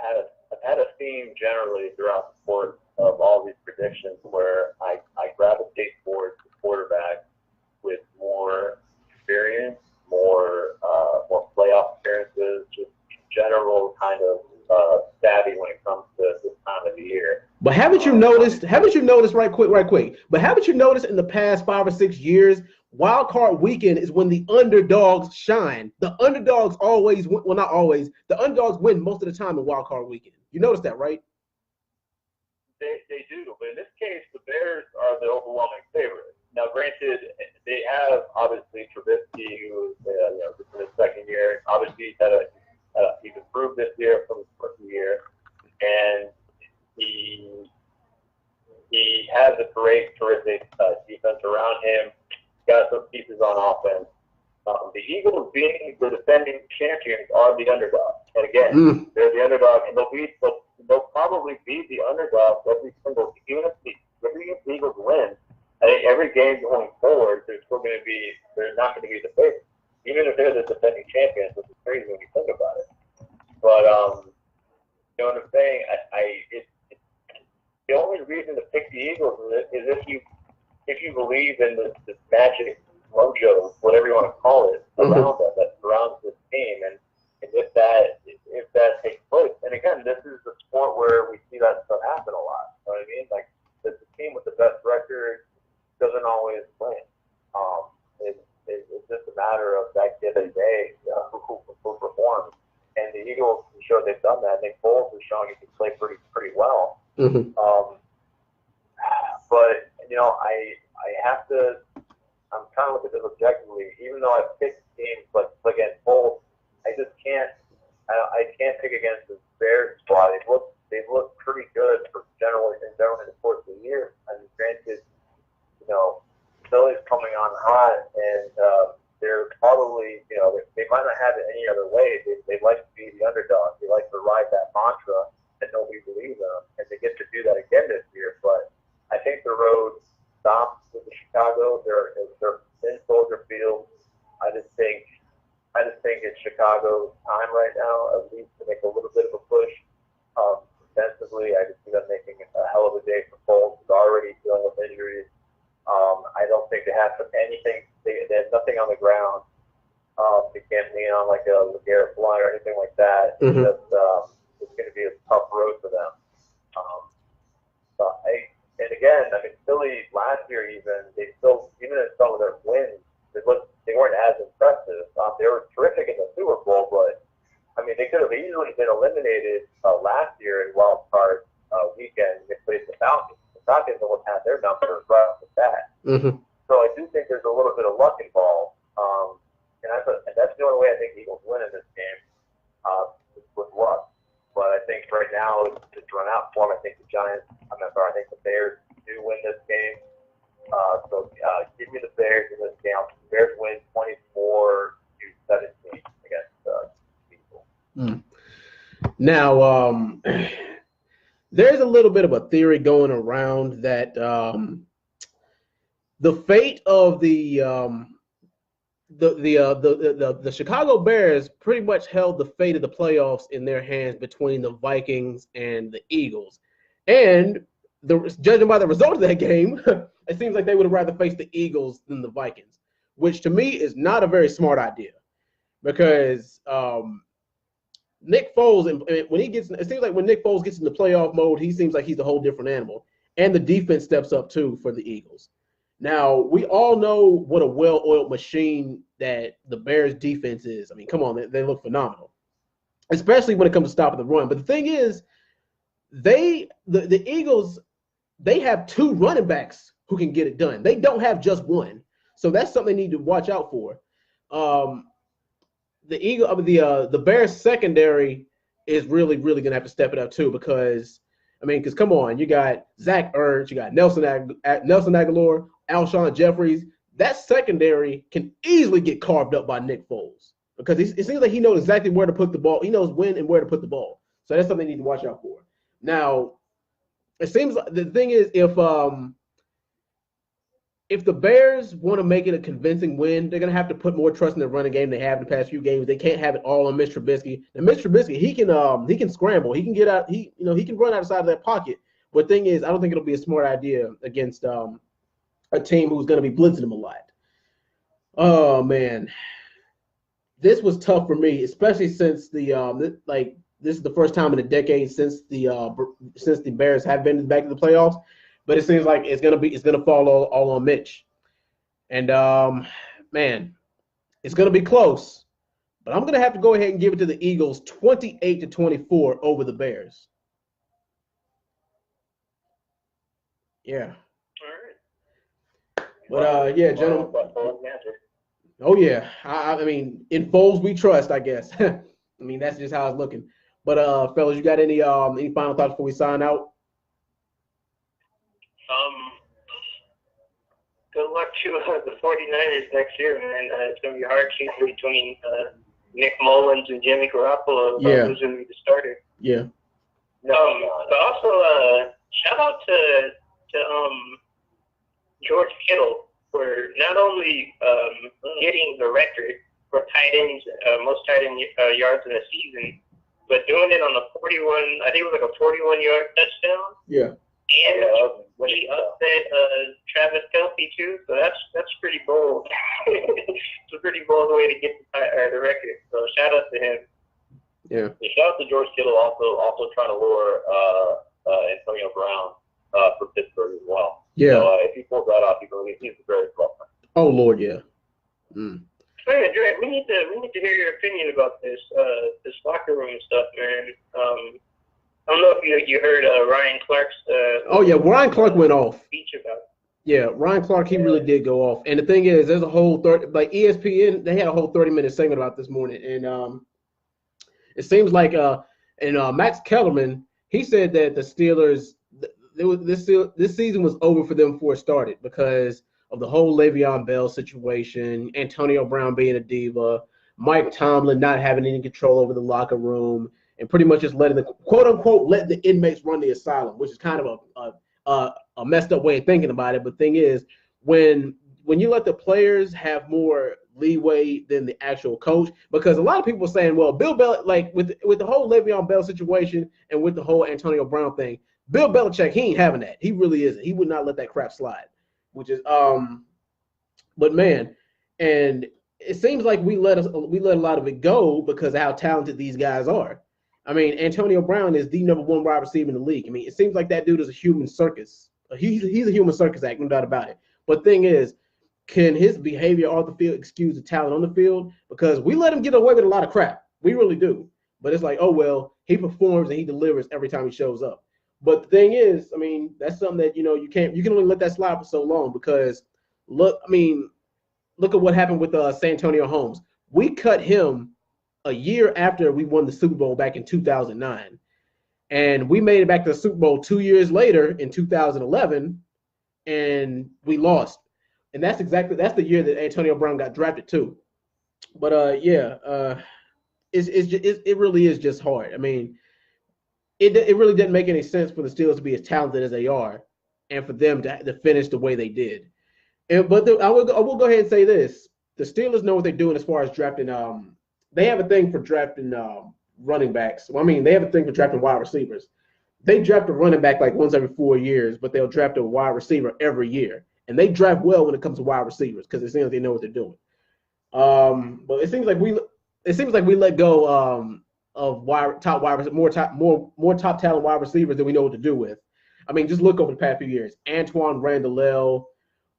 had a theme generally throughout the course of all these predictions where I gravitate towards the quarterback with more experience, more playoff appearances, just general kind of savvy when it comes to this time of the year. But haven't you noticed right quick, but haven't you noticed in the past 5 or 6 years, Wildcard weekend is when the underdogs shine. The underdogs always win, well, not always, the underdogs win most of the time in Wildcard weekend. You notice that, right? They do, but in this case, the Bears are the overwhelming favorite. Now, granted, they have obviously Trubisky, who is in his second year. Obviously, he's improved this year from his first year, and he has a great, terrific defense around him. Got some pieces on offense. The Eagles, being the defending champions, are the underdog. And again, they're the underdog, and they'll probably be the underdog every single game. Even if the Eagles win, I think every game going forward, they're not going to be the favorite, even if they're the defending champions, which is crazy when you think about it. But you know what I'm saying? The only reason to pick the Eagles is if you believe in the magic mojo, whatever you want to call it, around them that surrounds this team. And if that takes place, and again, this is a sport where we see that stuff happen a lot. You know what I mean? Like the team with the best record doesn't always win. It's just a matter of that given day who performs. And the Eagles showed they've done that. Nick Foles has shown he can play pretty well. But I have to. I'm trying to look at this objectively. Even though I've picked teams like against Foles, I just can't. I can't pick against the Bears squad. They've looked pretty good for generally in the course of the year. I mean, granted, Philly's coming on hot, and they're probably, they might not have it any other way. They like to be the underdog. They like to ride that mantra that nobody believes in them, and they get to do that again this year. But I think the road stops with the Chicago. They're in Soldier Field. I just think it's Chicago's time right now, at least to make a little bit of a push. Defensively, I just see them making a hell of a day for Foles, who's already dealing with injuries. I don't think they have anything. They have nothing on the ground. They can't lean on like a LeGarrette Blount or anything like that. It's going to be a tough road for them. And again, I mean, Philly last year even in some of their wins, they weren't as impressive. They were terrific in the Super Bowl, but I mean, they could have easily been eliminated last year in Wildcard weekend. They played the Falcons. The Falcons almost had their numbers right off the bat. So I do think there's a little bit of luck involved, and that's the only way I think Eagles win in this game, with luck. But I think right now it's run out for them. I think I think the Bears do win this game. So give me the Bears in this game. The Bears win 24-17 against the Eagles. Now, there's a little bit of a theory going around that the fate of the Chicago Bears pretty much held the fate of the playoffs in their hands between the Vikings and the Eagles. And judging by the result of that game, it seems like they would have rather faced the Eagles than the Vikings, which to me is not a very smart idea, because Nick Foles, it seems like when Nick Foles gets into playoff mode, he seems like he's a whole different animal. And the defense steps up too for the Eagles. Now, we all know what a well-oiled machine that the Bears defense is. I mean, come on, they look phenomenal, especially when it comes to stopping the run. But the thing is, the Eagles, they have two running backs who can get it done. They don't have just one. So that's something they need to watch out for. The Bears secondary is really, really going to have to step it up too, because come on, you got Zach Ertz, you got Nelson Aguilar, Alshon Jeffries. That secondary can easily get carved up by Nick Foles, because it seems like he knows exactly where to put the ball. He knows when and where to put the ball. So that's something they need to watch out for. Now, it seems like the thing is, if the Bears want to make it a convincing win, they're going to have to put more trust in the running game they have in the past few games. They can't have it all on Mitch Trubisky. And Mitch Trubisky, he can scramble. He can get out. He can run outside of that pocket. But the thing is, I don't think it'll be a smart idea against a team who's going to be blitzing him a lot. Oh man, this was tough for me, especially since this is the first time in a decade since the Bears have been back to the playoffs. But it seems like it's gonna fall all on Mitch, and man, it's gonna be close. But I'm gonna have to go ahead and give it to the Eagles, 28-24 over the Bears. Yeah. All right. But yeah, gentlemen. Oh yeah. I mean, in Foles we trust, I guess. I mean, that's just how it's looking. But fellas, you got any final thoughts before we sign out? Good luck to the 49ers next year, man. It's going to be hard choosing between Nick Mullins and Jimmy Garoppolo. Who's going to be the starter? Yeah. But also, shout out to George Kittle for not only getting the record for tight ends, most tight end yards in a season, but doing it on a 41, I think it was like a 41-yard touchdown. Yeah. And he upset Travis Kelce too, so that's pretty bold. It's a pretty bold way to get the record. So shout out to him. Yeah. Shout out to George Kittle also trying to lure Antonio Brown for Pittsburgh as well. Yeah. So if he pulls that off, he's a very tough. Oh Lord, yeah. Hey, Dre, we need to hear your opinion about this locker room stuff, man. I don't know if you heard Ryan Clark's. Oh yeah, Ryan Clark went off. Speech about it. Yeah, Ryan Clark, he really did go off. And the thing is, there's a whole ESPN, they had a whole 30-minute segment about this morning, and it seems like Max Kellerman, he said that the Steelers, this season was over for them before it started because of the whole Le'Veon Bell situation, Antonio Brown being a diva, Mike Tomlin not having any control over the locker room, and pretty much just letting the quote unquote let the inmates run the asylum, which is kind of a messed up way of thinking about it. But thing is, when you let the players have more leeway than the actual coach, because a lot of people are saying, well, Bill Belichick, like with the whole Le'Veon Bell situation and with the whole Antonio Brown thing, Bill Belichick, he ain't having that. He really isn't. He would not let that crap slide. Which is but man, and it seems like we let a lot of it go because of how talented these guys are. I mean, Antonio Brown is the number one wide receiver in the league. I mean, it seems like that dude is a human circus. He's a human circus act, no doubt about it. But thing is, can his behavior off the field excuse the talent on the field? Because we let him get away with a lot of crap. We really do. But it's like, oh well, he performs and he delivers every time he shows up. But the thing is, I mean, that's something that you can only let that slide for so long because look at what happened with Santonio Holmes. We cut him a year after we won the Super Bowl back in 2009. And we made it back to the Super Bowl 2 years later in 2011, and we lost. And that's the year that Antonio Brown got drafted too. But it really is just hard. I mean, it really didn't make any sense for the Steelers to be as talented as they are, and for them to finish the way they did. I will go ahead and say this: the Steelers know what they're doing as far as drafting. They have a thing for drafting running backs. Well, I mean, they have a thing for drafting wide receivers. They draft a running back like once every 4 years, but they'll draft a wide receiver every year. And they draft well when it comes to wide receivers because it seems like they know what they're doing. But it seems like we let go of more top talent wide receivers than we know what to do with. I mean, just look over the past few years: Antoine Randall,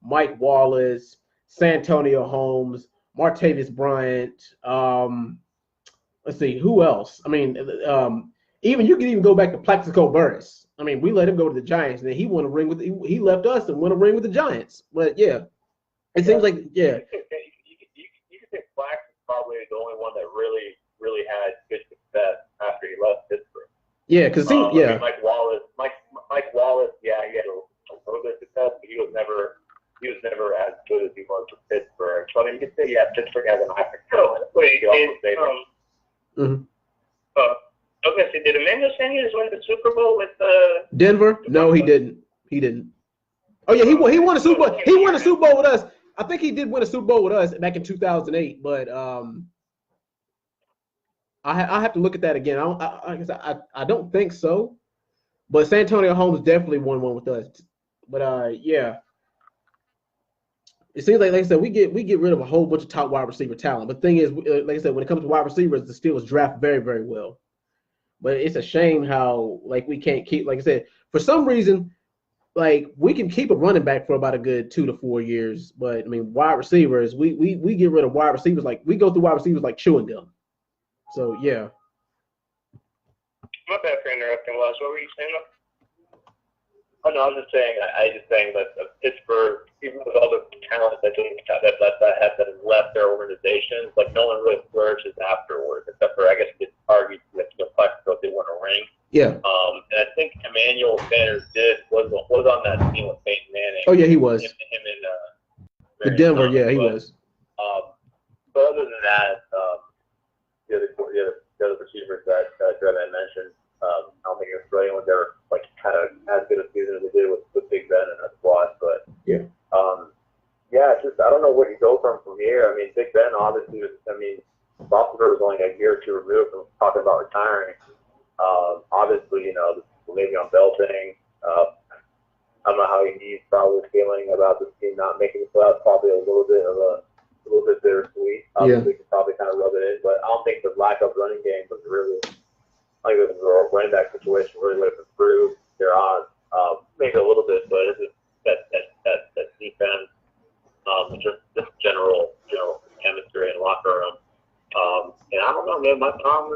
Mike Wallace, Santonio Holmes, Martavis Bryant. Let's see, who else? I mean, even you can even go back to Plaxico Burress. I mean, we let him go to the Giants, and then he won a ring he left us and won a ring with the Giants. But yeah, it seems like You could think Flax is probably the only one that really had good success after he left Pittsburgh. Yeah, because I mean, Mike Wallace, yeah, he had a little bit of success, but he was never as good as he was with Pittsburgh. So I mean, you could say Pittsburgh has an eye for talent. I was gonna say, did Emmanuel Sanders win the Super Bowl with Denver? No, he didn't. Oh yeah, he won a Super Bowl. He won a Super Bowl with us. I think he did win a Super Bowl with us back in 2008, but I have to look at that again. I don't think so, but Santonio Holmes definitely won one with us. But yeah, it seems like I said, we get rid of a whole bunch of top wide receiver talent. But the thing is, like I said, when it comes to wide receivers, the Steelers draft very, very well. But it's a shame how we can't keep, like I said, for some reason, we can keep a running back for about a good 2 to 4 years. But I mean, wide receivers, we get rid of wide receivers we go through wide receivers like chewing gum. So yeah. My bad for interrupting, Wes. What were you saying? Oh no, I was just saying that Pittsburgh, even with all the talent that has left their organizations, no one really flourishes afterwards, except for I guess you could argue that the Plaxico did win a ring. Yeah. And I think Emmanuel Sanders was on that team with Peyton Manning. Oh yeah, he was. Him in Denver, yeah, he was. But other than that, the other receivers that I mentioned, I don't think Australia was ever kind of as good a season as they did with Big Ben and that squad. But yeah, it's just I don't know where you go from here. I mean, Big Ben obviously Roethlisberger was only a year or two removed from talking about retiring. Obviously, the Le'Veon Bell thing. I don't know how he's probably feeling about this team not making the playoffs. Probably a little bit bittersweet. Obviously, could probably kind of rub it in, but I don't think the lack of running game was really. I think the running back situation really would have improved their odds, maybe a little bit, but it's just that defense, just general chemistry and locker room. And I don't know, man. My Tom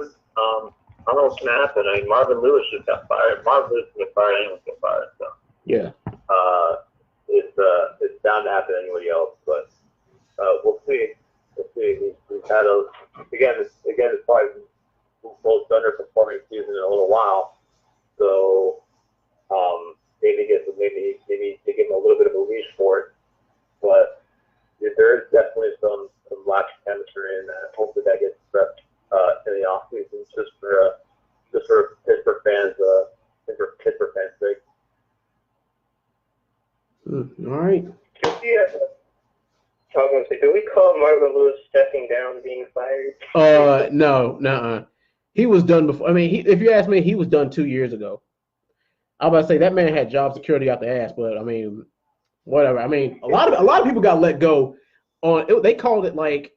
I don't know what's gonna happen. I mean, Marvin Lewis just got fired. Marvin Lewis got fired. Anyone get fired. So yeah. It's bound to happen to anybody else, but we'll see. We'll see. We've had again. It's probably the most underperforming season in a little while. So maybe they give him a little bit of a leash for it, but there is definitely some lack of chemistry in that. Hopefully that gets addressed in the off season, just for Pittsburgh fans' sake. All right. I was going to say, do we call Marvin Lewis stepping down being fired? No. He was done before. I mean, if you ask me, he was done 2 years ago. I was about to say that man had job security out the ass, but I mean, whatever. I mean, a lot of people got let go they called it like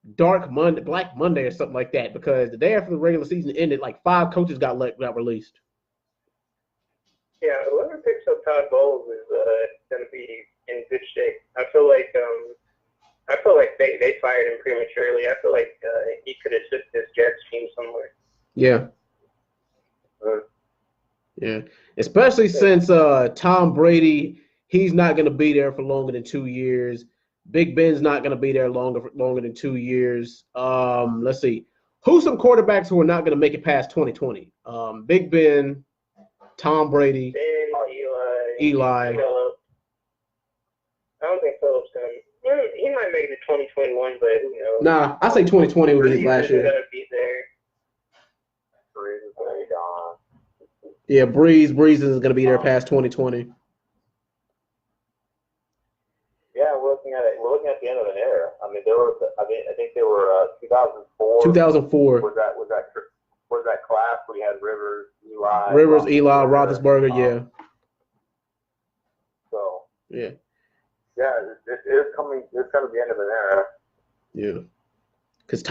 Black Monday or something like that, because the day after the regular season ended, like 5 coaches got released. Yeah, whoever picks up Todd Bowles is going to be in good shape. I feel like they fired him prematurely. I feel like he could have took this Jets team somewhere. Yeah. Yeah, especially since Tom Brady, he's not going to be there for longer than 2 years. Big Ben's not going to be there longer than 2 years. Let's see. Who's some quarterbacks who are not going to make it past 2020? Big Ben, Tom Brady, Eli. Phillips. I don't think Phillips going to. He might make it 2021, but who knows? Nah, I say 2020 will be his last year. Going to be there. Yeah, Breeze is going to be there past 2020. Yeah, we're looking at it. We're looking at the end of an era. I mean, I think they were 2004. 2004. Was that class where you had Rivers, Eli, Roethlisberger, yeah. So. Yeah. Yeah, it's coming. It's kind of the end of an era. Yeah. Because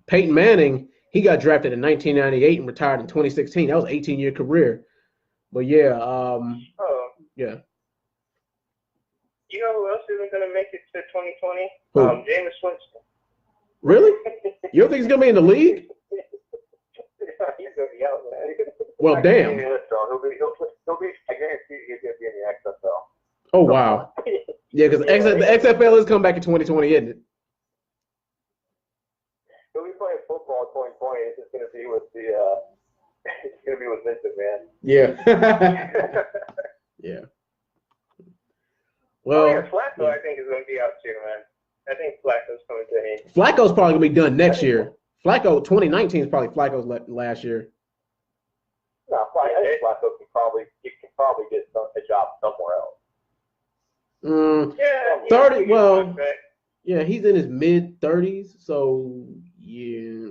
Peyton Manning, he got drafted in 1998 and retired in 2016. That was an 18-year career. But yeah, yeah. You know who else isn't going to make it to 2020? Jameis Winston. Really? You don't think he's going to be in the league? He's going to be out, man. Well, damn. He'll be. I guarantee he's going to be in the XFL. Oh wow. Yeah, because the XFL is coming back in 2020, isn't it? He'll be playing football in 2020. It's just going to be with it's going to be with Vincent, man. Yeah. Yeah. Well, Flacco, I think, is going to be out too, man. I think Flacco's coming to an end. Flacco's probably going to be done next year. Flacco, 2019 is probably Flacco's last year. No, I think Flacco can probably get a job somewhere else. 30. Well, yeah, he's in his mid-30s, so yeah.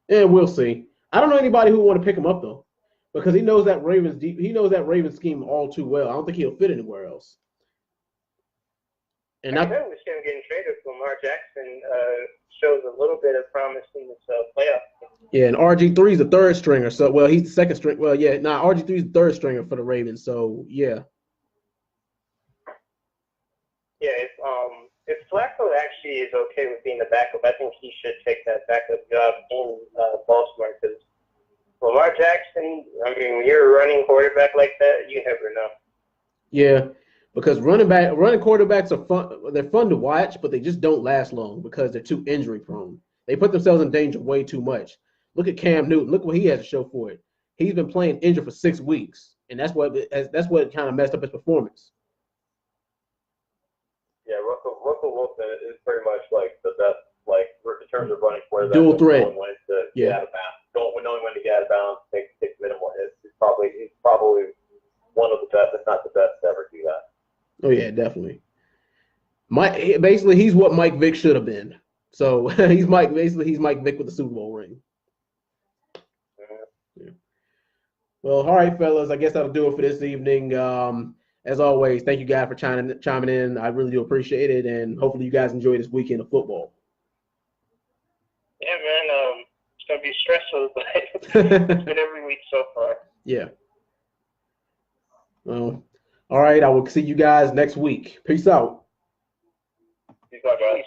Yeah, we'll see. I don't know anybody who would want to pick him up though, because he knows that Ravens scheme all too well. I don't think he'll fit anywhere else. And I know with him getting traded for Lamar Jackson shows a little bit of promise in this playoff. Yeah, and RG3 is the third stringer. So, well, he's the second string. Well, yeah, RG3 is the third stringer for the Ravens. So, yeah. Yeah, if Flacco actually is okay with being the backup, I think he should take that backup job in Baltimore, because Lamar Jackson, I mean, when you're a running quarterback like that, you never know. Yeah, because running quarterbacks are fun. They're fun to watch, but they just don't last long because they're too injury prone. They put themselves in danger way too much. Look at Cam Newton. Look what he has to show for it. He's been playing injured for 6 weeks, and that's what kind of messed up his performance. Yeah, Russell Wilson is pretty much like the best, like in terms of running quarterback. Dual threat. Knowing when to get out of bounds. Knowing when to get out of bounds, take minimal hits. He's probably one of the best, if not the best, to ever do that. Oh yeah, definitely. He's what Mike Vick should have been. So he's Mike Vick with the Super Bowl ring. Yeah. Well, all right, fellas. I guess that'll do it for this evening. As always, thank you guys for chiming in. I really do appreciate it, and hopefully you guys enjoy this weekend of football. Yeah, man. It's gonna be stressful, but it's been every week so far. Yeah. Well, all right. I will see you guys next week. Peace out. Peace out, guys.